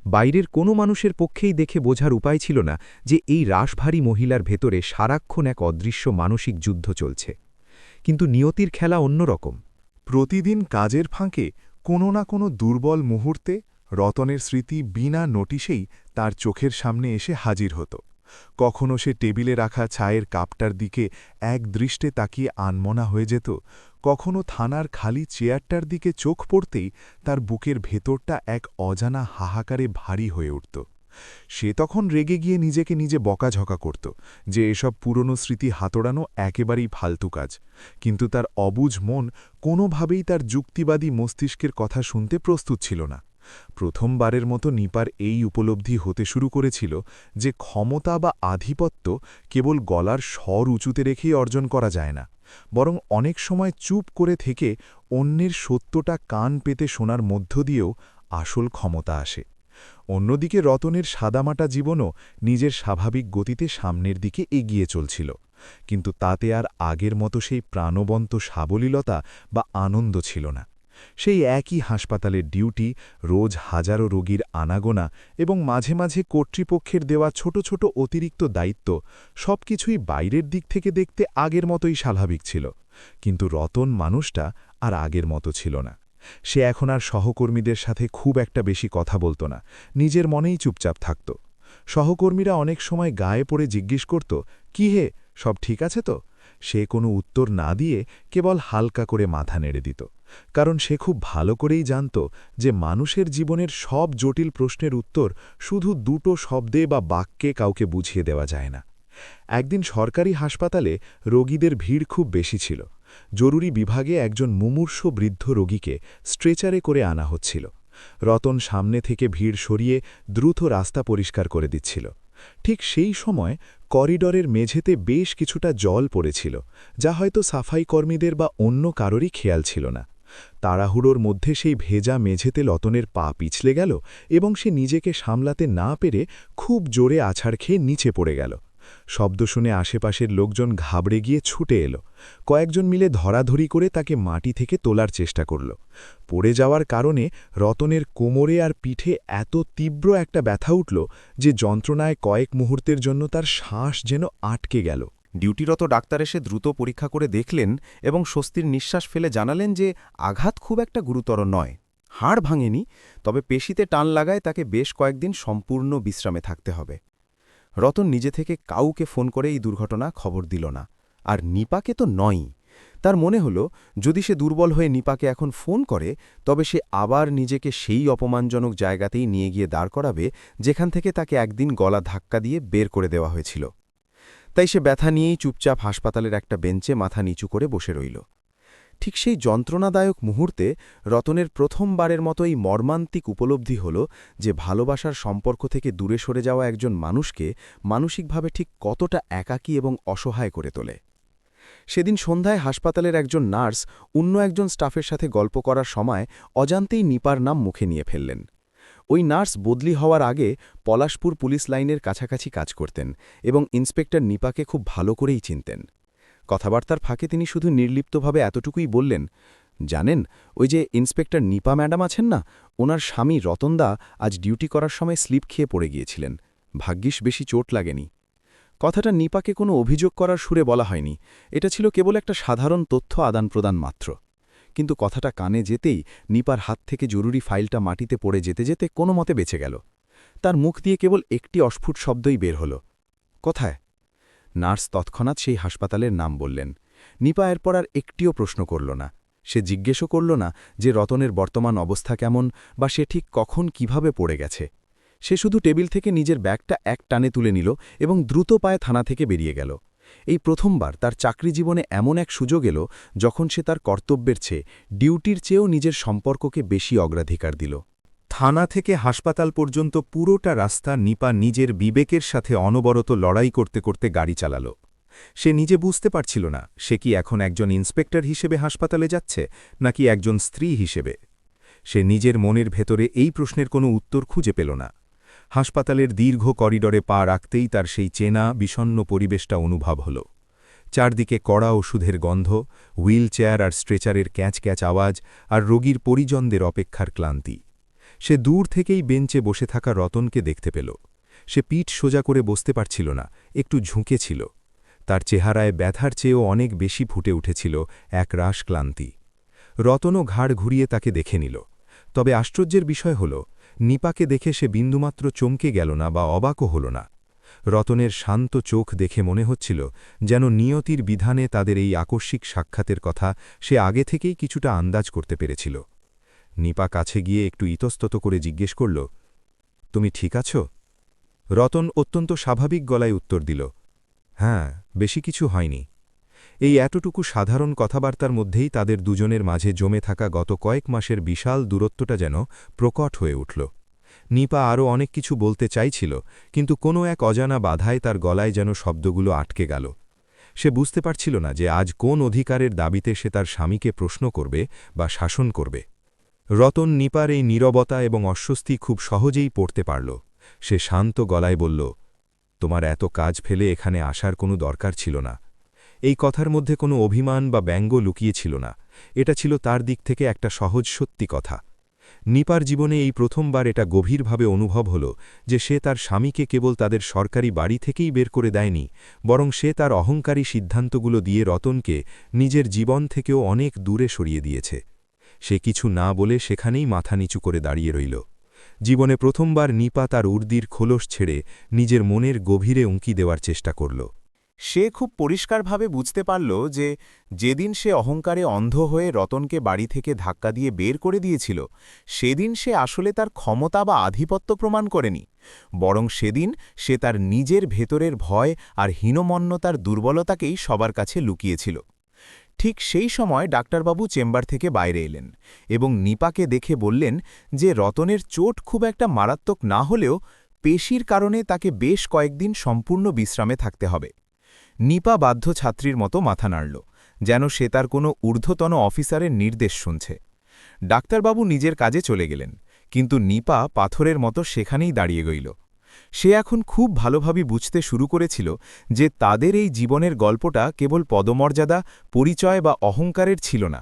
বাইরের কোনো মানুষের পক্ষেই দেখে বোঝার উপায় ছিল না যে এই রাশভারী মহিলার ভেতরে সারাক্ষণ এক অদৃশ্য মানসিক যুদ্ধ চলছে। কিন্তু নিয়তির খেলা অন্যরকম। প্রতিদিন কাজের ফাঁকে কোনো না কোনো দুর্বল মুহূর্তে রতনের স্মৃতি বিনা নোটিশেই তার চোখের সামনে এসে হাজির হতো। কখনো সে টেবিলে রাখা চায়ের কাপটার দিকে এক দৃষ্টে তাকিয়ে আনমনা হয়ে যেত, কখনো থানার খালি চেয়ারটার দিকে চোখ পড়তেই তার বুকের ভেতরটা এক অজানা হাহাকারে ভারী হয়ে উঠত। সে তখন রেগে গিয়ে নিজেকে নিজে বকাঝকা করত যে এসব পুরনো স্মৃতি হাতড়ানো একেবারেই ফালতু কাজ, কিন্তু তার অবুঝ মন কোনোভাবেই তার যুক্তিবাদী মস্তিষ্কের কথা শুনতে প্রস্তুত ছিল না। প্রথমবারের মতো নিপার এই উপলব্ধি হতে শুরু করেছিল যে ক্ষমতা বা আধিপত্য কেবল গলার স্বর উঁচুতে রেখেই অর্জন করা যায় না, বরং অনেক সময় চুপ করে থেকে অন্যের সত্যটা কান পেতে শোনার মধ্য দিয়েও আসল ক্ষমতা আসে। অন্যদিকে রতনের সাদামাটা জীবনও নিজের স্বাভাবিক গতিতে সামনের দিকে এগিয়ে চলছিল, কিন্তু তাতে আর আগের মতো সেই প্রাণবন্ত সাবলীলতা বা আনন্দ ছিল না। সেই একই হাসপাতালের ডিউটি, রোজ হাজারো রোগীর আনাগোনা এবং মাঝে মাঝে কর্তৃপক্ষের দেওয়া ছোট ছোট অতিরিক্ত দায়িত্ব, সবকিছুই বাইরের দিক থেকে দেখতে আগের মতোই স্বাভাবিক ছিল, কিন্তু রতন মানুষটা আর আগের মতো ছিল না। সে এখন আর সহকর্মীদের সাথে খুব একটা বেশি কথা বলত না, নিজের মনেই চুপচাপ থাকত। সহকর্মীরা অনেক সময় গায়ে পড়ে জিজ্ঞেস করত, কি হে, সব ঠিক আছে তো? সে কোনো উত্তর না দিয়ে কেবল হালকা করে মাথা নেড়ে দিত, কারণ সে খুব ভালো করেই জানত যে মানুষের জীবনের সব জটিল প্রশ্নের উত্তর শুধু দুটো শব্দে বা বাক্যে কাউকে বুঝিয়ে দেওয়া যায় না। একদিন সরকারি হাসপাতালে রোগীদের ভিড় খুব বেশি ছিল। জরুরি বিভাগে একজন মুমূর্ষ বৃদ্ধ রোগীকে স্ট্রেচারে করে আনা হচ্ছিল। রতন সামনে থেকে ভিড় সরিয়ে দ্রুত রাস্তা পরিষ্কার করে দিচ্ছিল। ঠিক সেই সময় করিডরের মেঝেতে বেশ কিছুটা জল পড়েছিল, যা হয়তো সাফাই কর্মীদের বা অন্য কারোরই খেয়াল ছিল না। তাড়াহুড়োর মধ্যে সেই ভেজা মেঝেতে রতনের পা পিছলে গেল এবং সে নিজেকে সামলাতে না পেরে খুব জোরে আছাড় খেয়ে নিচে পড়ে গেল। শব্দ শুনে আশেপাশের লোকজন ঘাবড়ে গিয়ে ছুটে এলো। কয়েকজন মিলে ধরাধরি করে তাকে মাটি থেকে তোলার চেষ্টা করল। পড়ে যাওয়ার কারণে রতনের কোমরে আর পিঠে এত তীব্র একটা ব্যথা উঠল যে যন্ত্রণায় কয়েক মুহূর্তের জন্য তার শ্বাস যেন আটকে গেল। ডিউটিরত ডাক্তার এসে দ্রুত পরীক্ষা করে দেখলেন এবং স্বস্তির নিঃশ্বাস ফেলে জানালেন যে আঘাত খুব একটা গুরুতর নয়, হাড় ভাঙেনি, তবে পেশিতে টান লাগায় তাকে বেশ কয়েকদিন সম্পূর্ণ বিশ্রামে থাকতে হবে। রতন নিজে থেকে কাউকে ফোন করে এই দুর্ঘটনা খবর দিল না, আর নিপাকে তো নয়ই। তার মনে হল যদি সে দুর্বল হয়ে নিপাকে এখন ফোন করে, তবে সে আবার নিজেকে সেই অপমানজনক জায়গাতেই নিয়ে গিয়ে দাঁড় করাবে যেখান থেকে তাকে একদিন গলা ধাক্কা দিয়ে বের করে দেওয়া হয়েছিল। তাই সে ব্যথা নিয়েই চুপচাপ হাসপাতালের একটা বেঞ্চে মাথা নিচু করে বসে রইল। ঠিক সেই যন্ত্রণাদায়ক মুহূর্তে রতনের প্রথমবারের মতো এই মর্মান্তিক উপলব্ধি হল যে ভালোবাসার সম্পর্ক থেকে দূরে সরে যাওয়া একজন মানুষকে মানসিকভাবে ঠিক কতটা একাকী এবং অসহায় করে তোলে। সেদিন সন্ধ্যায় হাসপাতালের একজন নার্স অন্য একজন স্টাফের সাথে গল্প করার সময় অজান্তেই নিপার নাম মুখে নিয়ে ফেললেন। ওই নার্স বদলি হওয়ার আগে পলাশপুর পুলিশ লাইনের কাছাকাছি কাজ করতেন এবং ইন্সপেক্টর নিপাকে খুব ভালো করেই চিনতেন। কথাবার্তার ফাঁকে তিনি শুধু নির্লিপ্তভাবে এতটুকুই বললেন, জানেন, ওই যে ইন্সপেক্টর নিপা ম্যাডাম আছেন না, ওনার স্বামী রতনদা আজ ডিউটি করার সময় স্লিপ খেয়ে পড়ে গিয়েছিলেন। ভাগ্যিস বেশি চোট লাগেনি। কথাটা নিপাকে কোনো অভিযোগ করার সুরে বলা হয়নি, এটা ছিল কেবল একটা সাধারণ তথ্য আদান-প্রদান মাত্র। কিন্তু কথাটা কানে যেতেই নিপার হাত থেকে জরুরি ফাইলটা মাটিতে পড়ে যেতে যেতে কোনো মতে বেঁচে গেল। তার মুখ দিয়ে কেবল একটি অস্ফুট শব্দই বের হল, কোথায়? নার্স তৎক্ষণাৎ সেই হাসপাতালের নাম বললেন। নিপা এরপর আর একটিও প্রশ্ন করল না। সে জিজ্ঞেসও করল না যে রতনের বর্তমান অবস্থা কেমন বা সে ঠিক কখন কিভাবে পড়ে গেছে। সে শুধু টেবিল থেকে নিজের ব্যাগটা এক টানে তুলে নিল এবং দ্রুত পায়ে থানা থেকে বেরিয়ে গেল। এই প্রথমবার তার চাকরি জীবনে এমন এক সুযোগ এলো যখন সে তার কর্তব্যের চেয়ে, ডিউটির চেয়েও নিজের সম্পর্ককে বেশি অগ্রাধিকার দিল। থানা থেকে হাসপাতাল পর্যন্ত পুরোটা রাস্তা নিপা নিজের বিবেকের সাথে অনবরত লড়াই করতে করতে গাড়ি চালাল। সে নিজে বুঝতে পারছিল না সে কি এখন একজন ইন্সপেক্টর হিসেবে হাসপাতালে যাচ্ছে নাকি একজন স্ত্রী হিসেবে। সে নিজের মনের ভেতরে এই প্রশ্নের কোনো উত্তর খুঁজে পেল না। হাসপাতালের দীর্ঘ করিডরে পা রাখতেই তার সেই চেনা বিষণ্ণ পরিবেশটা অনুভব হল। চারদিকে কড়া ওষুধের গন্ধ, হুইল চেয়ার আর স্ট্রেচারের ক্যাঁচ ক্যাঁচ আওয়াজ আর রোগীর পরিজনদের অপেক্ষার ক্লান্তি। সে দূর থেকেই বেঞ্চে বসে থাকা রতনকে দেখতে পেল। সে পিঠ সোজা করে বসতে পারছিল না, একটু ঝুঁকে ছিল। তার চেহারায় ব্যথার চেয়েও অনেক বেশি ফুটে উঠেছিল এক রাশ ক্লান্তি। রতনও ঘাড় ঘুরিয়ে তাকে দেখে নিল। তবে আশ্চর্যের বিষয় হল, নিপাকে দেখে সে বিন্দুমাত্র চমকে গেল না বা অবাকও হল না। রতনের শান্ত চোখ দেখে মনে হচ্ছিল যেন নিয়তির বিধানে তাদের এই আকস্মিক সাক্ষাতের কথা সে আগে থেকেই কিছুটা আন্দাজ করতে পেরেছিল। নিপা কাছে গিয়ে একটু ইতস্তত করে জিজ্ঞেস করল, তুমি ঠিক আছো? রতন অত্যন্ত স্বাভাবিক গলায় উত্তর দিল, হ্যাঁ, বেশি কিছু হয়নি। এই এতটুকু সাধারণ কথাবার্তার মধ্যেই তাদের দুজনের মাঝে জমে থাকা গত কয়েক মাসের বিশাল দূরত্বটা যেন প্রকট হয়ে উঠল। নিপা আরও অনেক কিছু বলতে চাইছিল, কিন্তু কোনো এক অজানা বাধায় তার গলায় যেন শব্দগুলো আটকে গেল। সে বুঝতে পারছিল না যে আজ কোন অধিকারের দাবিতে সে তার স্বামীকে প্রশ্ন করবে বা শাসন করবে। রতন নিপার এই নীরবতা এবং অস্বস্তি খুব সহজেই পড়তে পারল। সে শান্ত গলায় বলল, তোমার এত কাজ ফেলে এখানে আসার কোনো দরকার ছিল না। এই কথার মধ্যে কোনো অভিমান বা ব্যঙ্গ লুকিয়ে ছিল না, এটা ছিল তার দিক থেকে একটা সহজ সত্যি কথা। নিপার জীবনে এই প্রথমবার এটা গভীরভাবে অনুভব হল যে সে তার স্বামীকে কেবল তাদের সরকারি বাড়ি থেকেই বের করে দেয়নি, বরং সে তার অহংকারী সিদ্ধান্তগুলো দিয়ে রতনকে নিজের জীবন থেকেও অনেক দূরে সরিয়ে দিয়েছে। সে কিছু না বলে সেখানেই মাথা নিচু করে দাঁড়িয়ে রইল। জীবনে প্রথমবার নিপা তার উর্দির খোলস ছেড়ে নিজের মনের গভীরে উঁকি দেওয়ার চেষ্টা করল। সে খুব পরিষ্কারভাবে বুঝতে পারল যে যেদিন সে অহংকারে অন্ধ হয়ে রতনকে বাড়ি থেকে ধাক্কা দিয়ে বের করে দিয়েছিল, সেদিন সে আসলে তার ক্ষমতা বা আধিপত্য প্রমাণ করেনি, বরং সেদিন সে তার নিজের ভেতরের ভয় আর হীনমন্যতার দুর্বলতাকেই সবার কাছে লুকিয়েছিল। ঠিক সেই সময় ডাক্তারবাবু চেম্বার থেকে বাইরে এলেন এবং নিপাকে দেখে বললেন যে রতনের চোট খুব একটা মারাত্মক না হলেও পেশির কারণে তাকে বেশ কয়েকদিন সম্পূর্ণ বিশ্রামে থাকতে হবে। নিপা বাধ্য ছাত্রীর মতো মাথা নাড়ল, যেন সে তার কোনো ঊর্ধ্বতন অফিসারের নির্দেশ শুনছে। ডাক্তারবাবু নিজের কাজে চলে গেলেন, কিন্তু নিপা পাথরের মতো সেখানেই দাঁড়িয়ে গইল। সে এখন খুব ভালোভাবে বুঝতে শুরু করেছিল যে তাদের এই জীবনের গল্পটা কেবল পদমর্যাদা, পরিচয় বা অহংকারের ছিল না।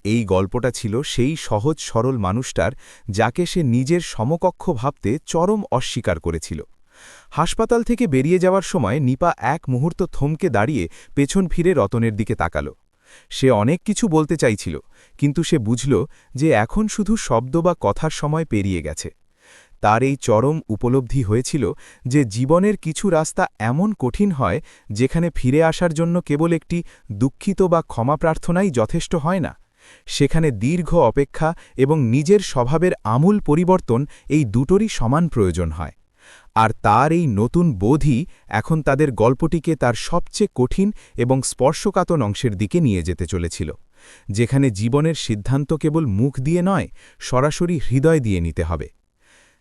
এই গল্পটা ছিল সেই সহজ সরল মানুষটার যাকে সে নিজের সমকক্ষ ভাবতে চরম অস্বীকার করেছিল। হাসপাতাল থেকে বেরিয়ে যাওয়ার সময় নিপা এক মুহূর্ত থমকে দাঁড়িয়ে পেছন ফিরে রতনের দিকে তাকাল। সে অনেক কিছু বলতে চাইছিল, কিন্তু সে বুঝল যে এখন শুধু শব্দ বা কথার সময় পেরিয়ে গেছে। তার এই চরম উপলব্ধি হয়েছিল যে জীবনের কিছু রাস্তা এমন কঠিন হয় যেখানে ফিরে আসার জন্য কেবল একটি দুঃখিত বা ক্ষমা প্রার্থনাই যথেষ্ট হয় না। সেখানে দীর্ঘ অপেক্ষা এবং নিজের স্বভাবের আমূল পরিবর্তন, এই দুটোরই সমান প্রয়োজন হয়। আর তার এই নতুন বোধই এখন তাদের গল্পটিকে তার সবচেয়ে কঠিন এবং স্পর্শকাতর অংশের দিকে নিয়ে যেতে চলেছিল, যেখানে জীবনের সিদ্ধান্ত কেবল মুখ দিয়ে নয়, সরাসরি হৃদয় দিয়ে নিতে হবে।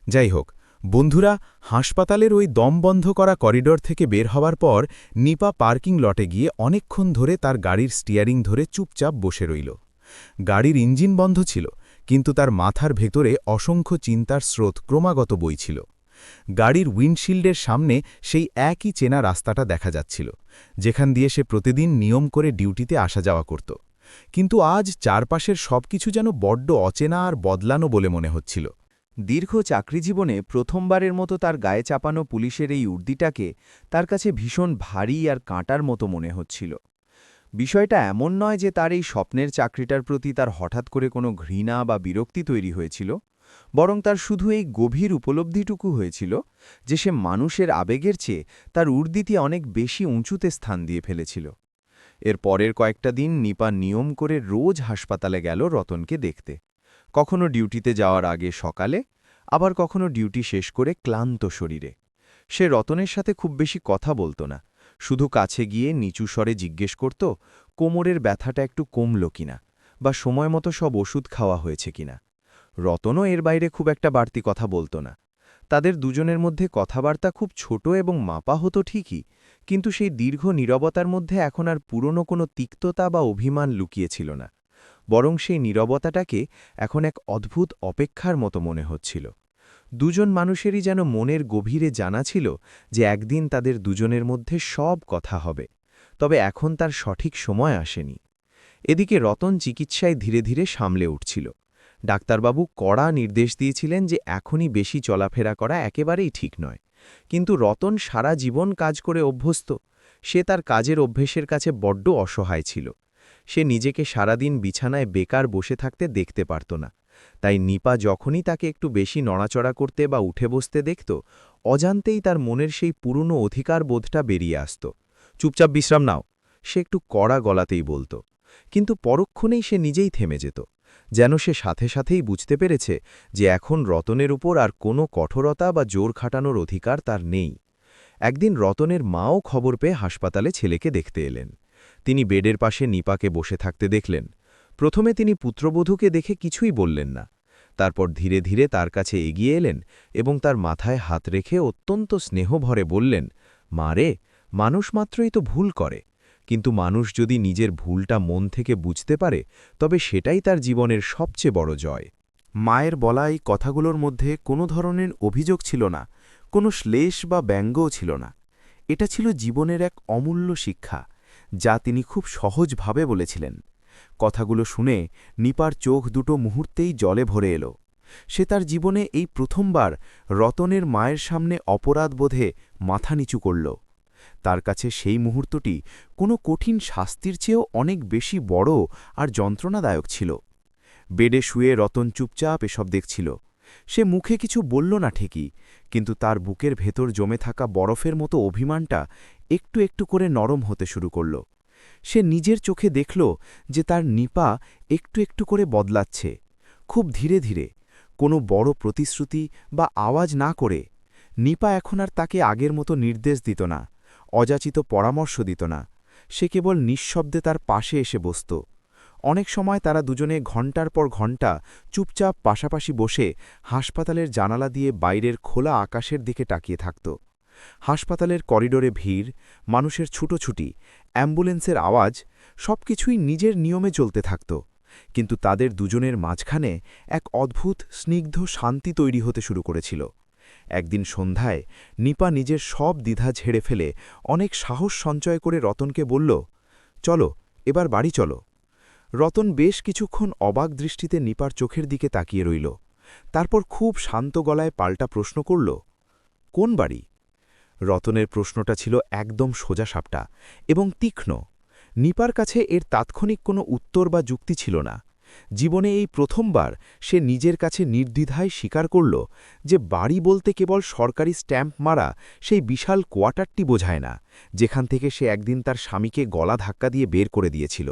যাই হোক বন্ধুরা, হাসপাতালের ওই দম বন্ধ করা করিডর থেকে বের হওয়ার পর নিপা পার্কিং লটে গিয়ে অনেকক্ষণ ধরে তার গাড়ির স্টিয়ারিং ধরে চুপচাপ বসে রইল। গাড়ির ইঞ্জিন বন্ধ ছিল, কিন্তু তার মাথার ভেতরে অসংখ্য চিন্তার স্রোত ক্রমাগত বইছিল। গাড়ির উইন্ডশিল্ডের সামনে সেই একই চেনা রাস্তাটা দেখা যাচ্ছিল, যেখান দিয়ে সে প্রতিদিন নিয়ম করে ডিউটিতে আসা যাওয়া করত। কিন্তু আজ চারপাশের সবকিছু যেন বড্ড অচেনা আর বদলানো বলে মনে হচ্ছিল। দীর্ঘ চাকরিজীবনে প্রথমবারের মতো তার গায়ে চাপানো পুলিশের এই উর্দিটাকে তার কাছে ভীষণ ভারী আর কাঁটার মতো মনে হচ্ছিল। বিষয়টা এমন নয় যে তার এই স্বপ্নের চাকরিটার প্রতি তার হঠাৎ করে কোনো ঘৃণা বা বিরক্তি তৈরি হয়েছিল, বরং তার শুধু এই গভীর উপলব্ধিটুকু হয়েছিল যে সে মানুষের আবেগের চেয়ে তার উর্দিতে অনেক বেশি উঁচুতে স্থান দিয়ে ফেলেছিল। এর পরের কয়েকটা দিন নিপা নিয়ম করে রোজ হাসপাতালে গেল রতনকে দেখতে, কখনো ডিউটিতে যাওয়ার আগে সকালে, আবার কখনো ডিউটি শেষ করে ক্লান্ত শরীরে। সে রতনের সাথে খুব বেশি কথা বলতো না, শুধু কাছে গিয়ে নিচু স্বরে জিজ্ঞেস করত কোমরের ব্যথাটা একটু কমল কিনা, বা সময় মতো সব ওষুধ খাওয়া হয়েছে কিনা। রতনও এর বাইরে খুব একটা বাড়তি কথা বলতো না। তাদের দুজনের মধ্যে কথাবার্তা খুব ছোট এবং মাপা হতো ঠিকই, কিন্তু সেই দীর্ঘ নীরবতার মধ্যে এখন আর পুরনো কোনো তিক্ততা বা অভিমান লুকিয়েছিল না, বরং সেই নীরবতাটাকে এখন এক অদ্ভুত অপেক্ষার মতো মনে হচ্ছিল। দুজন মানুষেরই যেন মনের গভীরে জানা ছিল যে একদিন তাদের দুজনের মধ্যে সব কথা হবে, তবে এখন তার সঠিক সময় আসেনি। এদিকে রতন চিকিৎসায় ধীরে ধীরে সামলে উঠছিল। ডাক্তারবাবু কড়া নির্দেশ দিয়েছিলেন যে এখনই বেশি চলাফেরা করা একেবারেই ঠিক নয়, কিন্তু রতন সারা জীবন কাজ করে অভ্যস্ত। সে তার কাজের অভ্যেসের কাছে বড্ড অসহায় ছিল। সে নিজেকে সারাদিন বিছানায় বেকার বসে থাকতে দেখতে পারত না, তাই নিপা যখনই তাকে একটু বেশি নড়াচড়া করতে বা উঠে বসতে দেখত, অজান্তেই তার মনের সেই পুরনো অধিকার বোধটা বেরিয়ে আসত। চুপচাপ বিশ্রাম নাও, সে একটু কড়া গলাতেই বলত, কিন্তু পরক্ষণেই সে নিজেই থেমে যেত, যেন সে সাথে সাথেই বুঝতে পেরেছে যে এখন রতনের উপর আর কোনো কঠোরতা বা জোর খাটানোর অধিকার তার নেই। একদিন রতনের মাও খবর পেয়ে হাসপাতালে ছেলেকে দেখতে এলেন। তিনি বেডের পাশে নিপাকে বসে থাকতে দেখলেন। প্রথমে তিনি পুত্রবধূকে দেখে কিছুই বললেন না, তারপর ধীরে ধীরে তার কাছে এগিয়ে এলেন এবং তার মাথায় হাত রেখে অত্যন্ত স্নেহভরে বললেন, মা রে, মানুষ মাত্রই তো ভুল করে, কিন্তু মানুষ যদি নিজের ভুলটা মন থেকে বুঝতে পারে তবে সেটাই তার জীবনের সবচেয়ে বড় জয়। মায়ের বলা এই কথাগুলোর মধ্যে কোনো ধরনের অভিযোগ ছিল না, কোনো শ্লেষ বা ব্যঙ্গও ছিল না। এটা ছিল জীবনের এক অমূল্য শিক্ষা, যা তিনি খুব সহজভাবে বলেছিলেন। কথাগুলো শুনে নিপার চোখ দুটো মুহূর্তেই জলে ভরে এলো। সে তার জীবনে এই প্রথমবার রতনের মায়ের সামনে অপরাধবোধে মাথা নিচু করল। তার কাছে সেই মুহূর্তটি কোনো কঠিন শাস্তির চেয়েও অনেক বেশি বড় আর যন্ত্রণাদায়ক ছিল। বেডে শুয়ে রতন চুপচাপ এসব দেখছিল। সে মুখে কিছু বলল না ঠিকই, কিন্তু তার বুকের ভেতর জমে থাকা বরফের মতো অভিমানটা একটু একটু করে নরম হতে শুরু করল। সে নিজের চোখে দেখল যে তার নিপা একটু একটু করে বদলাচ্ছে, খুব ধীরে ধীরে, কোনো বড় প্রতিশ্রুতি বা আওয়াজ না করে। নিপা এখন আর তাকে আগের মতো নির্দেশ দিত না, অযাচিত পরামর্শ দিত না। সে কেবল নিঃশব্দে তার পাশে এসে বসত। অনেক সময় তারা দুজনে ঘণ্টার পর ঘণ্টা চুপচাপ পাশাপাশি বসে হাসপাতালের জানালা দিয়ে বাইরের খোলা আকাশের দিকে তাকিয়ে থাকত। হাসপাতালের করিডোরে ভিড়, মানুষের ছুটোছুটি, অ্যাম্বুলেন্সের আওয়াজ, সবকিছুই নিজের নিয়মে চলতে থাকত, কিন্তু তাদের দুজনের মাঝখানে এক অদ্ভুত স্নিগ্ধ শান্তি তৈরি হতে শুরু করেছিল। একদিন সন্ধ্যায় নিপা নিজের সব দ্বিধা ঝেড়ে ফেলে অনেক সাহস সঞ্চয় করে রতনকে বলল, চলো, এবার বাড়ি চলো। রতন বেশ কিছুক্ষণ অবাক দৃষ্টিতে নিপার চোখের দিকে তাকিয়ে রইল, তারপর খুব শান্ত গলায় পাল্টা প্রশ্ন করল, কোন বাড়ি? রতনের প্রশ্নটা ছিল একদম সোজাসাপটা এবং তীক্ষ্ণ। নিপার কাছে এর তাৎক্ষণিক কোনো উত্তর বা যুক্তি ছিল না। জীবনে এই প্রথমবার সে নিজের কাছে নির্দ্বিধায় স্বীকার করল যে বাড়ি বলতে কেবল সরকারি স্ট্যাম্প মারা সেই বিশাল কোয়ার্টারটি বোঝায় না, যেখান থেকে সে একদিন তার স্বামীকে গলা ধাক্কা দিয়ে বের করে দিয়েছিল।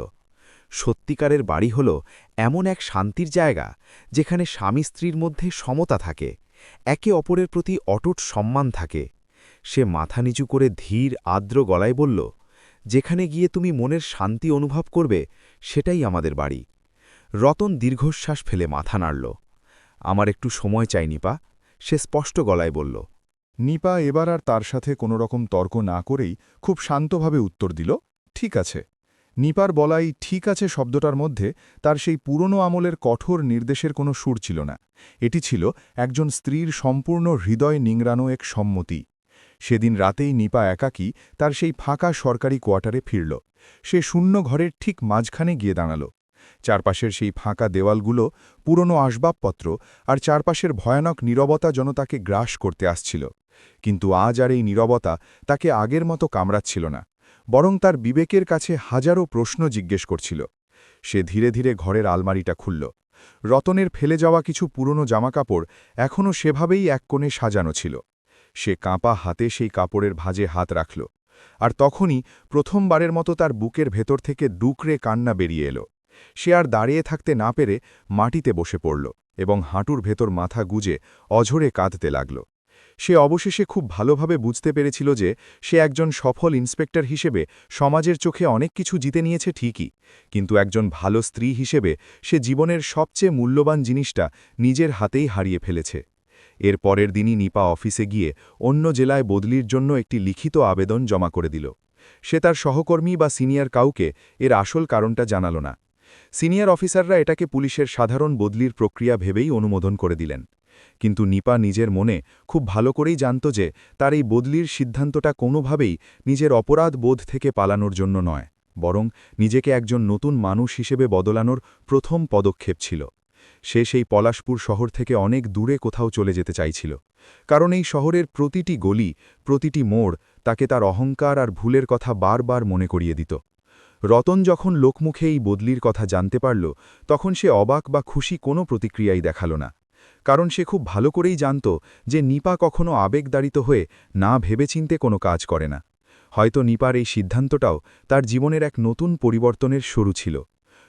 সত্যিকারের বাড়ি হল এমন এক শান্তির জায়গা যেখানে স্বামী স্ত্রীর মধ্যে সমতা থাকে, একে অপরের প্রতি অটুট সম্মান থাকে। সে মাথা নিচু করে ধীর আর্দ্র গলায় বলল, যেখানে গিয়ে তুমি মনের শান্তি অনুভব করবে সেটাই আমাদের বাড়ি। রতন দীর্ঘশ্বাস ফেলে মাথা নাড়ল। আমার একটু সময় চাই নিপা, সে স্পষ্ট গলায় বলল। নিপা এবার আর তার সাথে কোনো রকম তর্ক না করেই খুব শান্তভাবে উত্তর দিল, ঠিক আছে। নিপার বলাই ঠিক আছে শব্দটার মধ্যে তার সেই পুরনো আমলের কঠোর নির্দেশের কোনো সুর ছিল না। এটি ছিল একজন স্ত্রীর সম্পূর্ণ হৃদয় নিংড়ানো এক সম্মতি। সেদিন রাতেই নিপা একাকী তার সেই ফাঁকা সরকারি কোয়ার্টারে ফিরল। সে শূন্য ঘরের ঠিক মাঝখানে গিয়ে দাঁড়াল। চারপাশের সেই ফাঁকা দেওয়ালগুলো, পুরনো আসবাবপত্র আর চারপাশের ভয়ানক নীরবতা যেন তাকে গ্রাস করতে আসছিল। কিন্তু আজ আর এই নীরবতা তাকে আগের মতো কামড়াচ্ছিল না, বরং তার বিবেকের কাছে হাজারো প্রশ্ন জিজ্ঞেস করছিল। সে ধীরে ধীরে ঘরের আলমারিটা খুলল। রতনের ফেলে যাওয়া কিছু পুরনো জামাকাপড় এখনও সেভাবেই এক কোণে সাজানো ছিল। সে কাঁপা হাতে সেই কাপড়ের ভাঁজে হাত রাখল, আর তখনই প্রথমবারের মতো তার বুকের ভেতর থেকে ডুকরে কান্না বেরিয়ে এলো। সে আর দাঁড়িয়ে থাকতে না পেরে মাটিতে বসে পড়ল এবং হাঁটুর ভেতর মাথা গুজে অঝরে কাঁদতে লাগল। সে অবশেষে খুব ভালোভাবে বুঝতে পেরেছিল যে সে একজন সফল ইন্সপেক্টর হিসেবে সমাজের চোখে অনেক কিছু জিতে নিয়েছে ঠিকই, কিন্তু একজন ভালো স্ত্রী হিসেবে সে জীবনের সবচেয়ে মূল্যবান জিনিসটা নিজের হাতেই হারিয়ে ফেলেছে। এর পরের দিনই নিপা অফিসে গিয়ে অন্য জেলায় বদলির জন্য একটি লিখিত আবেদন জমা করে দিল। সে তার সহকর্মী বা সিনিয়র কাউকে এর আসল কারণটা জানাল না। সিনিয়র অফিসাররা এটাকে পুলিশের সাধারণ বদলির প্রক্রিয়া ভেবেই অনুমোদন করে দিলেন। কিন্তু নিপা নিজের মনে খুব ভালো করেই জানত যে তার এই বদলির সিদ্ধান্তটা কোনোভাবেই নিজের অপরাধ বোধ থেকে পালানোর জন্য নয়, বরং নিজেকে একজন নতুন মানুষ হিসেবে বদলানোর প্রথম পদক্ষেপ ছিল। সে সেই পলাশপুর শহর থেকে অনেক দূরে কোথাও চলে যেতে চাইছিল, কারণ এই শহরের প্রতিটি গলি, প্রতিটি মোড় তাকে তার অহংকার আর ভুলের কথা বারবার মনে করিয়ে দিত। রতন যখন লোকমুখে এই বদলির কথা জানতে পারল, তখন সে অবাক বা খুশি কোনো প্রতিক্রিয়াই দেখাল না, কারণ সে খুব ভালো করেই জানত যে নিপা কখনো আবেগদাড়িত হয়ে না ভেবেচিন্তে কোনো কাজ করে না। হয়তো নিপার এই সিদ্ধান্তটাও তার জীবনের এক নতুন পরিবর্তনের শুরু ছিল।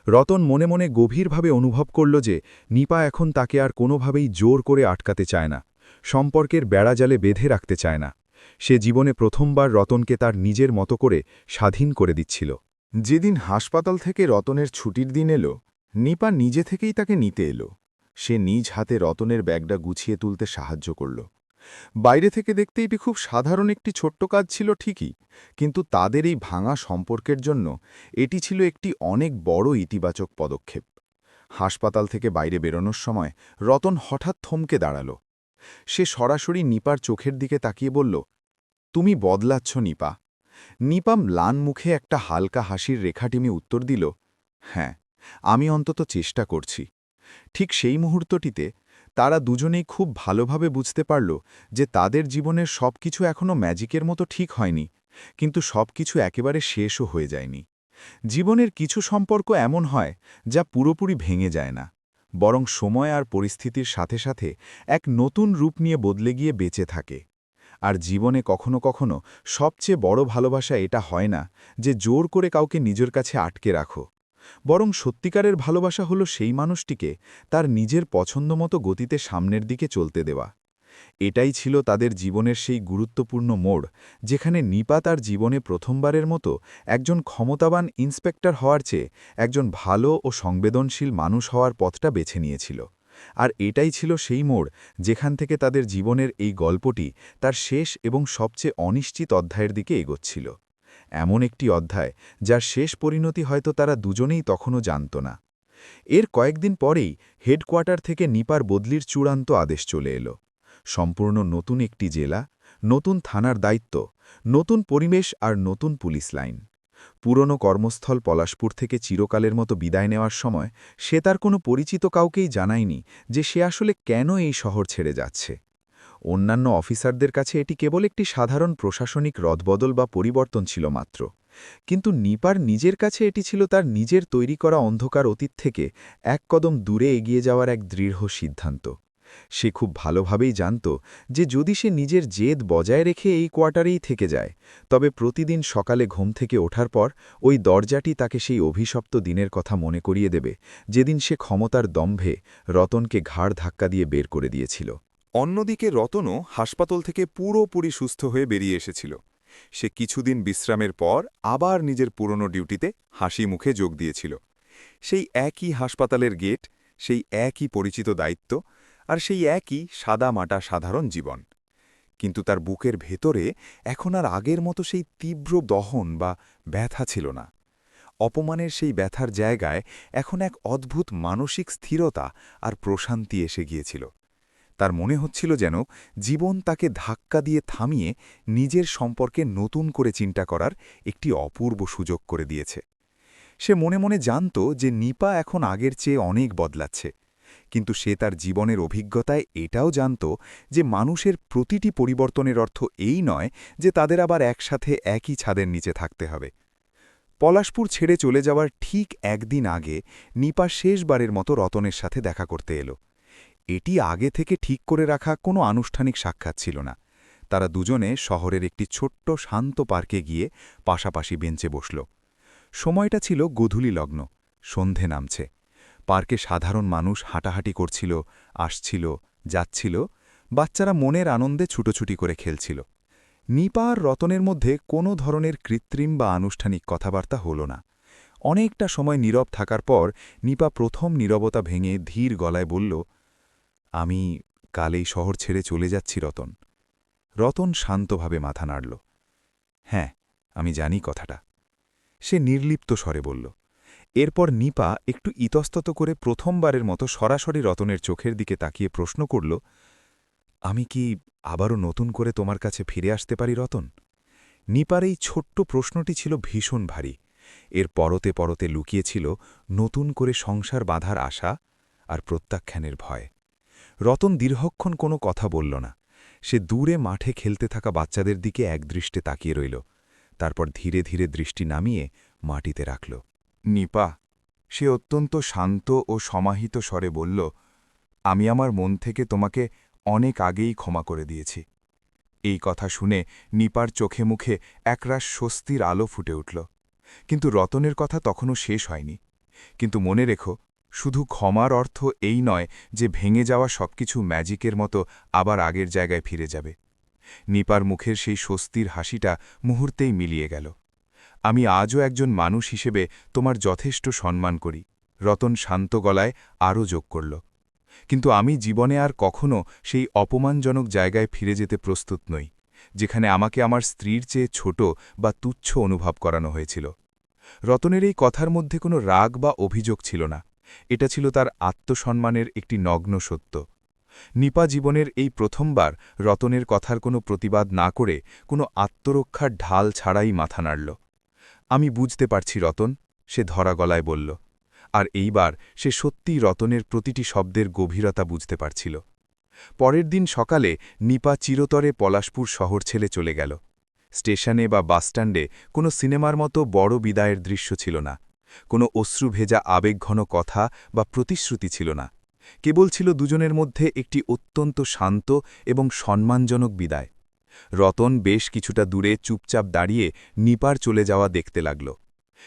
রতন মনে মনে গভীরভাবে অনুভব করল যে নিপা এখন তাকে আর কোনোভাবেই জোর করে আটকাতে চায় না, সম্পর্কের বেড়াজালে বেঁধে রাখতে চায় না। সে জীবনে প্রথমবার রতনকে তার নিজের মতো করে স্বাধীন করে দিচ্ছিল। যেদিন হাসপাতাল থেকে রতনের ছুটির দিন এলো, নিপা নিজে থেকেই তাকে নিতে এলো। সে নিজ হাতে রতনের ব্যাগটা গুছিয়ে তুলতে সাহায্য করল। বাইরে থেকে দেখতে এটি খুব সাধারণ একটি ছোট্ট কাজ ছিল ঠিকই, কিন্তু তাদের এই ভাঙা সম্পর্কের জন্য এটি ছিল একটি অনেক বড় ইতিবাচক পদক্ষেপ। হাসপাতাল থেকে বাইরে বেরোনোর সময় রতন হঠাৎ থমকে দাঁড়াল। সে সরাসরি নিপার চোখের দিকে তাকিয়ে বলল, তুমি বদলাচ্ছ নিপা। নিপা ম্লান মুখে একটা হালকা হাসির রেখা টেনে উত্তর দিল, হ্যাঁ, আমি অন্তত চেষ্টা করছি। ঠিক সেই মুহূর্তটিতে তারা দুজনেই খুব ভালোভাবে বুঝতে পারল যে তাদের জীবনের সবকিছু এখনও ম্যাজিকের মতো ঠিক হয়নি, কিন্তু সবকিছু একেবারে শেষও হয়ে যায়নি। জীবনের কিছু সম্পর্ক এমন হয় যা পুরোপুরি ভেঙে যায় না, বরং সময় আর পরিস্থিতির সাথে সাথে এক নতুন রূপ নিয়ে বদলে গিয়ে বেঁচে থাকে। আর জীবনে কখনো কখনো সবচেয়ে বড় ভালোবাসা এটা হয় না যে জোর করে কাউকে নিজের কাছে আটকে রাখো, বরং সত্যিকারের ভালোবাসা হলো সেই মানুষটিকে তার নিজের পছন্দমতো গতিতে সামনের দিকে চলতে দেওয়া। এটাই ছিল তাদের জীবনের সেই গুরুত্বপূর্ণ মোড়, যেখানে নিপা তার জীবনে প্রথমবারের মতো একজন ক্ষমতাবান ইন্সপেক্টর হওয়ার চেয়ে একজন ভালো ও সংবেদনশীল মানুষ হওয়ার পথটা বেছে নিয়েছিল। আর এটাই ছিল সেই মোড় যেখান থেকে তাদের জীবনের এই গল্পটি তার শেষ এবং সবচেয়ে অনিশ্চিত অধ্যায়ের দিকে এগোচ্ছিল। এমন একটি অধ্যায় যার শেষ পরিণতি হয়তো তারা দুজনেই তখনও জানত না। এর কয়েকদিন পরেই হেডকোয়ার্টার থেকে নিপার বদলির চূড়ান্ত আদেশ চলে এলো। সম্পূর্ণ নতুন একটি জেলা, নতুন থানার দায়িত্ব, নতুন পরিবেশ আর নতুন পুলিশ লাইন। পুরনো কর্মস্থল পলাশপুর থেকে চিরকালের মতো বিদায় নেওয়ার সময় সে তার কোনো পরিচিত কাউকেই জানায়নি যে সে আসলে কেন এই শহর ছেড়ে যাচ্ছে। অন্যান্য অফিসারদের কাছে এটি কেবল একটি সাধারণ প্রশাসনিক রদবদল বা পরিবর্তন ছিল মাত্র, কিন্তু নিপার নিজের কাছে এটি ছিল তার নিজের তৈরি করা অন্ধকার অতীত থেকে এক কদম দূরে এগিয়ে যাওয়ার এক দৃঢ় সিদ্ধান্ত। সে খুব ভালোভাবেই জানত যে যদি সে নিজের জেদ বজায় রেখে এই কোয়ার্টারেই থেকে যায়, তবে প্রতিদিন সকালে ঘুম থেকে ওঠার পর ওই দরজাটি তাকে সেই অভিশপ্ত দিনের কথা মনে করিয়ে দেবে যেদিন সে ক্ষমতার দম্ভে রতনকে ঘাড় ধাক্কা দিয়ে বের করে দিয়েছিল। অন্যদিকে রতনও হাসপাতাল থেকে পুরোপুরি সুস্থ হয়ে বেরিয়ে এসেছিল। সে কিছুদিন বিশ্রামের পর আবার নিজের পুরনো ডিউটিতে হাসি মুখে যোগ দিয়েছিল। সেই একই হাসপাতালের গেট, সেই একই পরিচিত দায়িত্ব, আর সেই একই সাদামাটা সাধারণ জীবন। কিন্তু তার বুকের ভেতরে এখন আর আগের মতো সেই তীব্র দহন বা ব্যথা ছিল না। অপমানের সেই ব্যথার জায়গায় এখন এক অদ্ভুত মানসিক স্থিরতা আর প্রশান্তি এসে গিয়েছিল। তার মনে হচ্ছিল যেন জীবন তাকে ধাক্কা দিয়ে থামিয়ে নিজের সম্পর্কে নতুন করে চিন্তা করার একটি অপূর্ব সুযোগ করে দিয়েছে। সে মনে মনে জানত যে নিপা এখন আগের চেয়ে অনেক বদলাচ্ছে, কিন্তু সে তার জীবনের অভিজ্ঞতায় এটাও জানত যে মানুষের প্রতিটি পরিবর্তনের অর্থ এই নয় যে তাদের আবার একসাথে একই ছাদের নিচে থাকতে হবে। পলাশপুর ছেড়ে চলে যাওয়ার ঠিক একদিন আগে নিপা শেষবারের মতো রতনের সাথে দেখা করতে এলো। এটি আগে থেকে ঠিক করে রাখা কোনো আনুষ্ঠানিক সাক্ষাৎ ছিল না। তারা দুজনে শহরের একটি ছোট্ট শান্ত পার্কে গিয়ে পাশাপাশি বেঞ্চে বসল। সময়টা ছিল গোধূলি লগ্ন, সন্ধে নামছে। পার্কে সাধারণ মানুষ হাঁটাহাঁটি করছিল, আসছিল, যাচ্ছিল, বাচ্চারা মনের আনন্দে ছুটোছুটি করে খেলছিল। নিপা আর রতনের মধ্যে কোনো ধরনের কৃত্রিম বা আনুষ্ঠানিক কথাবার্তা হল না। অনেকটা সময় নীরব থাকার পর নিপা প্রথম নীরবতা ভেঙে ধীর গলায় বলল, আমি কাল এই শহর ছেড়ে চলে যাচ্ছি রতন। রতন শান্তভাবে মাথা নাড়ল। হ্যাঁ, আমি জানি কথাটা। সে নির্লিপ্ত স্বরে বলল। এরপর নিপা একটু ইতস্তত করে প্রথমবারের মতো সরাসরি রতনের চোখের দিকে তাকিয়ে প্রশ্ন করল, আমি কি আবারও নতুন করে তোমার কাছে ফিরে আসতে পারি রতন? নিপার এই ছোট্ট প্রশ্নটি ছিল ভীষণ ভারী। এর পরতে পরতে লুকিয়েছিল নতুন করে সংসার বাঁধার আশা আর প্রত্যাখ্যানের ভয়। রতন দীর্ঘক্ষণ কোনো কথা বলল না। সে দূরে মাঠে খেলতে থাকা বাচ্চাদের দিকে একদৃষ্টে তাকিয়ে রইল। তারপর ধীরে ধীরে দৃষ্টি নামিয়ে মাটিতে রাখল। নিপা, সে অত্যন্ত শান্ত ও সমাহিত স্বরে বলল, আমি আমার মন থেকে তোমাকে অনেক আগেই ক্ষমা করে দিয়েছি। এই কথা শুনে নিপার চোখে মুখে একরাশ স্বস্তির আলো ফুটে উঠল। কিন্তু রতনের কথা তখনও শেষ হয়নি। কিন্তু মনে রেখো, শুধু ক্ষমার অর্থ এই নয় যে ভেঙে যাওয়া সবকিছু ম্যাজিকের মতো আবার আগের জায়গায় ফিরে যাবে। নিপার মুখের সেই স্বস্তির হাসিটা মুহূর্তেই মিলিয়ে গেল। আমি আজও একজন মানুষ হিসেবে তোমার যথেষ্ট সম্মান করি, রতন শান্ত গলায় আরও যোগ করল। কিন্তু আমি জীবনে আর কখনো সেই অপমানজনক জায়গায় ফিরে যেতে প্রস্তুত নই, যেখানে আমাকে আমার স্ত্রীর চেয়ে ছোট বা তুচ্ছ অনুভব করানো হয়েছিল। রতনের এই কথার মধ্যে কোনো রাগ বা অভিযোগ ছিল না। এটা ছিল তার আত্মসম্মানের একটি নগ্ন সত্য। নিপা জীবনের এই প্রথমবার রতনের কথার কোনো প্রতিবাদ না করে কোনো আত্মরক্ষার ঢাল ছাড়াই মাথা নাড়ল। আমি বুঝতে পারছি রতন, সে ধরা গলায় বলল। আর এইবার সে সত্যিই রতনের প্রতিটি শব্দের গভীরতা বুঝতে পারছিল। পরের দিন সকালে নিপা চিরতরে পলাশপুর শহর ছেড়ে চলে গেল। স্টেশনে বা বাসস্ট্যান্ডে কোনো সিনেমার মতো বড় বিদায়ের দৃশ্য ছিল না। কোনো অশ্রুভেজা আবেগঘন কথা বা প্রতিশ্রুতি ছিল না। কেবল ছিল দুজনের মধ্যে একটি অত্যন্ত শান্ত এবং সম্মানজনক বিদায়। রতন বেশ কিছুটা দূরে চুপচাপ দাঁড়িয়ে নিপার চলে যাওয়া দেখতে লাগল।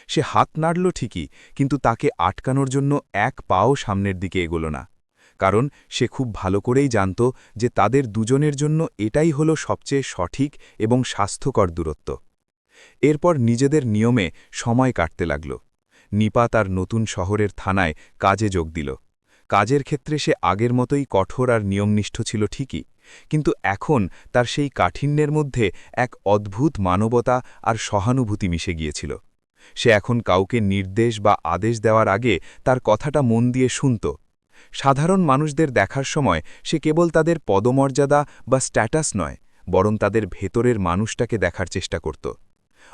সে হাত নাড়ল ঠিকই, কিন্তু তাকে আটকানোর জন্য এক পাও সামনের দিকে এগোল না। কারণ সে খুব ভালো করেই জানত যে তাদের দুজনের জন্য এটাই হল সবচেয়ে সঠিক এবং স্বাস্থ্যকর দূরত্ব। এরপর নিজেদের নিয়মে সময় কাটতে লাগল। নিপা তার নতুন শহরের থানায় কাজে যোগ দিল। কাজের ক্ষেত্রে সে আগের মতোই কঠোর আর নিয়মনিষ্ঠ ছিল ঠিকই, কিন্তু এখন তার সেই কাঠিন্যের মধ্যে এক অদ্ভুত মানবতা আর সহানুভূতি মিশে গিয়েছিল। সে এখন কাউকে নির্দেশ বা আদেশ দেওয়ার আগে তার কথাটা মন দিয়ে শুনত। সাধারণ মানুষদের দেখার সময় সে কেবল তাদের পদমর্যাদা বা স্ট্যাটাস নয়, বরং তাদের ভেতরের মানুষটাকে দেখার চেষ্টা করত।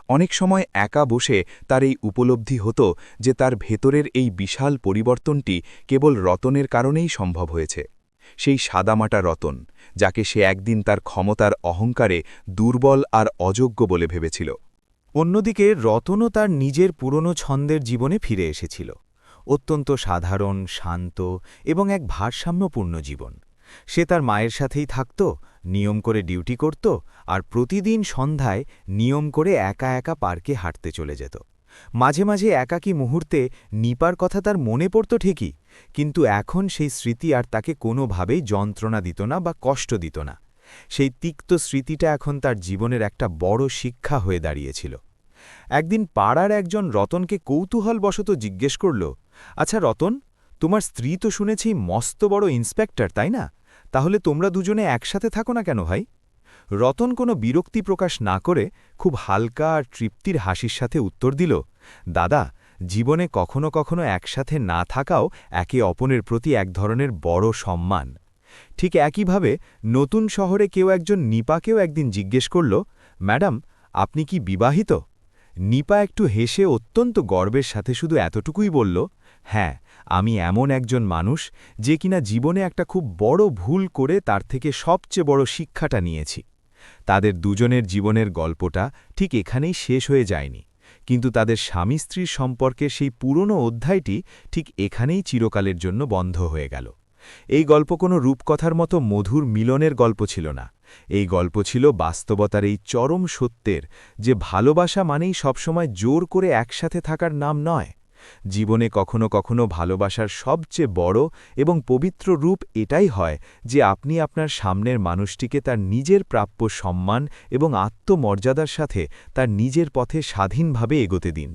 অনেক সময় একা বসে তার এই উপলব্ধি হতো যে তার ভেতরের এই বিশাল পরিবর্তনটি কেবল রতনের কারণেই সম্ভব হয়েছে। সেই সাদামাটা রতন, যাকে সে একদিন তার ক্ষমতার অহংকারে দুর্বল আর অযোগ্য বলে ভেবেছিল। অন্যদিকে রতনও তার নিজের পুরনো ছন্দের জীবনে ফিরে এসেছিল। অত্যন্ত সাধারণ, শান্ত এবং এক ভারসাম্যপূর্ণ জীবন। সে তার মায়ের সাথেই থাকত, নিয়ম করে ডিউটি করত, আর প্রতিদিন সন্ধ্যায় নিয়ম করে একা একা পার্কে হাঁটতে চলে যেত। মাঝে মাঝে একাকী মুহূর্তে নিপার কথা তার মনে পড়ত ঠিকই, কিন্তু এখন সেই স্মৃতি আর তাকে কোনোভাবেই যন্ত্রণা দিত না বা কষ্ট দিত না। সেই তিক্ত স্মৃতিটা এখন তার জীবনের একটা বড় শিক্ষা হয়ে দাঁড়িয়েছিল। একদিন পাড়ার একজন রতনকে কৌতূহলবশত জিজ্ঞেস করল, আচ্ছা রতন, তোমার স্ত্রী তো শুনেছি মস্ত বড় ইন্সপেক্টর, তাই না? তাহলে তোমরা দুজনে একসাথে থাকো না কেন ভাই? রতন কোনো বিরক্তি প্রকাশ না করে খুব হালকা আর তৃপ্তির হাসির সাথে উত্তর দিল, দাদা, জীবনে কখনো কখনো একসাথে না থাকাও একে অপরের প্রতি এক ধরনের বড় সম্মান। ঠিক একইভাবে নতুন শহরে কেউ একজন নিপাকেও একদিন জিজ্ঞেস করল, ম্যাডাম, আপনি কি বিবাহিত? নিপা একটু হেসে অত্যন্ত গর্বের সাথে শুধু এতটুকুই বলল, হ্যাঁ, আমি এমন একজন মানুষ যে কিনা জীবনে একটা খুব বড় ভুল করে তার থেকে সবচেয়ে বড় শিক্ষাটা নিয়েছি। তাদের দুজনের জীবনের গল্পটা ঠিক এখানেই শেষ হয়ে যায়নি, কিন্তু তাদের স্বামী স্ত্রীর সম্পর্কের সেই পুরনো অধ্যায়টি ঠিক এখানেই চিরকালের জন্য বন্ধ হয়ে গেল। এই গল্প কোনো রূপকথার মতো মধুর মিলনের গল্প ছিল না। এই গল্প ছিল বাস্তবতার এই চরম সত্যের যে ভালোবাসা মানেই সবসময় জোর করে একসাথে থাকার নাম নয়। জীবনে কখনো কখনো ভালোবাসার সবচেয়ে বড় এবং পবিত্র রূপ এটাই হয় যে আপনি আপনার সামনের মানুষটিকে তার নিজের প্রাপ্য সম্মান এবং আত্মমর্যাদার সাথে তার নিজের পথে স্বাধীনভাবে এগোতে দিন।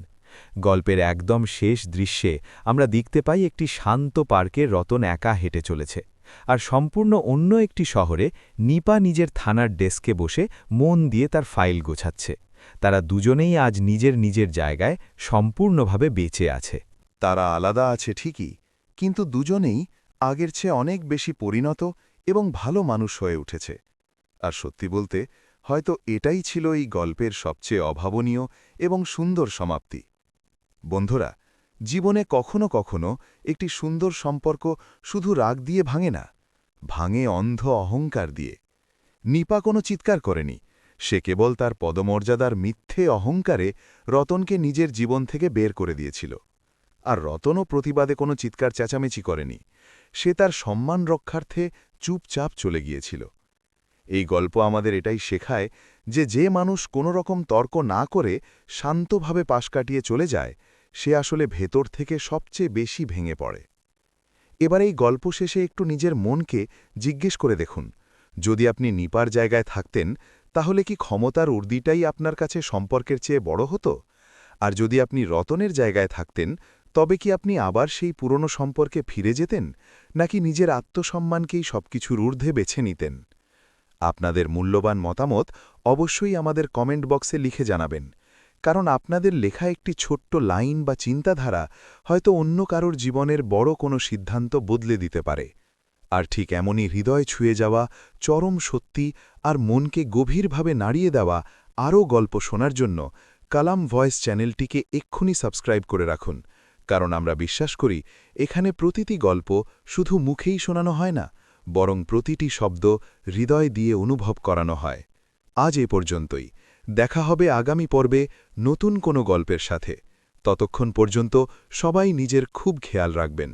গল্পের একদম শেষ দৃশ্যে আমরা দেখতে পাই একটি শান্ত পার্কে রতন একা হেঁটে চলেছে, আর সম্পূর্ণ অন্য একটি শহরে নিপা নিজের থানার ডেস্কে বসে মন দিয়ে তার ফাইল গোছাচ্ছে। তারা দুজনেই আজ নিজের নিজের জায়গায় সম্পূর্ণভাবে বেঁচে আছে। তারা আলাদা আছে ঠিকই, কিন্তু দুজনেই আগের চেয়ে অনেক বেশি পরিণত এবং ভালো মানুষ হয়ে উঠেছে। আর সত্যি বলতে হয়তো এটাই ছিল এই গল্পের সবচেয়ে অভাবনীয় এবং সুন্দর সমাপ্তি। বন্ধুরা, জীবনে কখনো কখনো একটি সুন্দর সম্পর্ক শুধু রাগ দিয়ে ভাঙে না, ভাঙে অন্ধ অহংকার দিয়ে। নিপা কোনো চিৎকার করেনি, সে কেবল তার পদমর্যাদার মিথ্যে অহংকারে রতনকে নিজের জীবন থেকে বের করে দিয়েছিল। আর রতনও প্রতিবাদে কোনো চিৎকার চেঁচামেচি করেনি, সে তার সম্মান রক্ষার্থে চুপচাপ চলে গিয়েছিল। এই গল্প আমাদের এটাই শেখায় যে যে মানুষ কোনো রকম তর্ক না করে শান্তভাবে পাশ কাটিয়ে চলে যায়, সে আসলে ভেতর থেকে সবচেয়ে বেশি ভেঙে পড়ে। এবার এই গল্প শেষে একটু নিজের মনকে জিজ্ঞেস করে দেখুন, যদি আপনি নিপার জায়গায় থাকতেন তাহলে কি ক্ষমতার উর্দিটাই আপনার কাছে সম্পর্কের চেয়ে বড় হতো? আর যদি আপনি রতনের জায়গায় থাকতেন তবে কি আপনি আবার সেই পুরনো সম্পর্কে ফিরে যেতেন, নাকি নিজের আত্মসম্মানকেই সবকিছুর ঊর্ধ্বে বেছে নিতেন? আপনাদের মূল্যবান মতামত অবশ্যই আমাদের কমেন্ট বক্সে লিখে জানাবেন, কারণ আপনাদের লেখা একটি ছোট্ট লাইন বা চিন্তাধারা হয়তো অন্য কারোর জীবনের বড় কোনো সিদ্ধান্ত বদলে দিতে পারে। আর ঠিক এমনই হৃদয় ছুঁয়ে যাওয়া, চরম সত্যি আর মনকে গভীরভাবে নাড়িয়ে দেওয়া আরও গল্প শোনার জন্য কালাম ভয়েস চ্যানেলটিকে এক্ষুনি সাবস্ক্রাইব করে রাখুন, কারণ আমরা বিশ্বাস করি এখানে প্রতিটি গল্প শুধু মুখেই শোনানো হয় না, বরং প্রতিটি শব্দ হৃদয় দিয়ে অনুভব করানো হয়। আজ এ পর্যন্তই, দেখা হবে আগামী পর্বে নতুন কোনো গল্পের সাথে। ততক্ষণ পর্যন্ত সবাই নিজের খুব খেয়াল রাখবেন।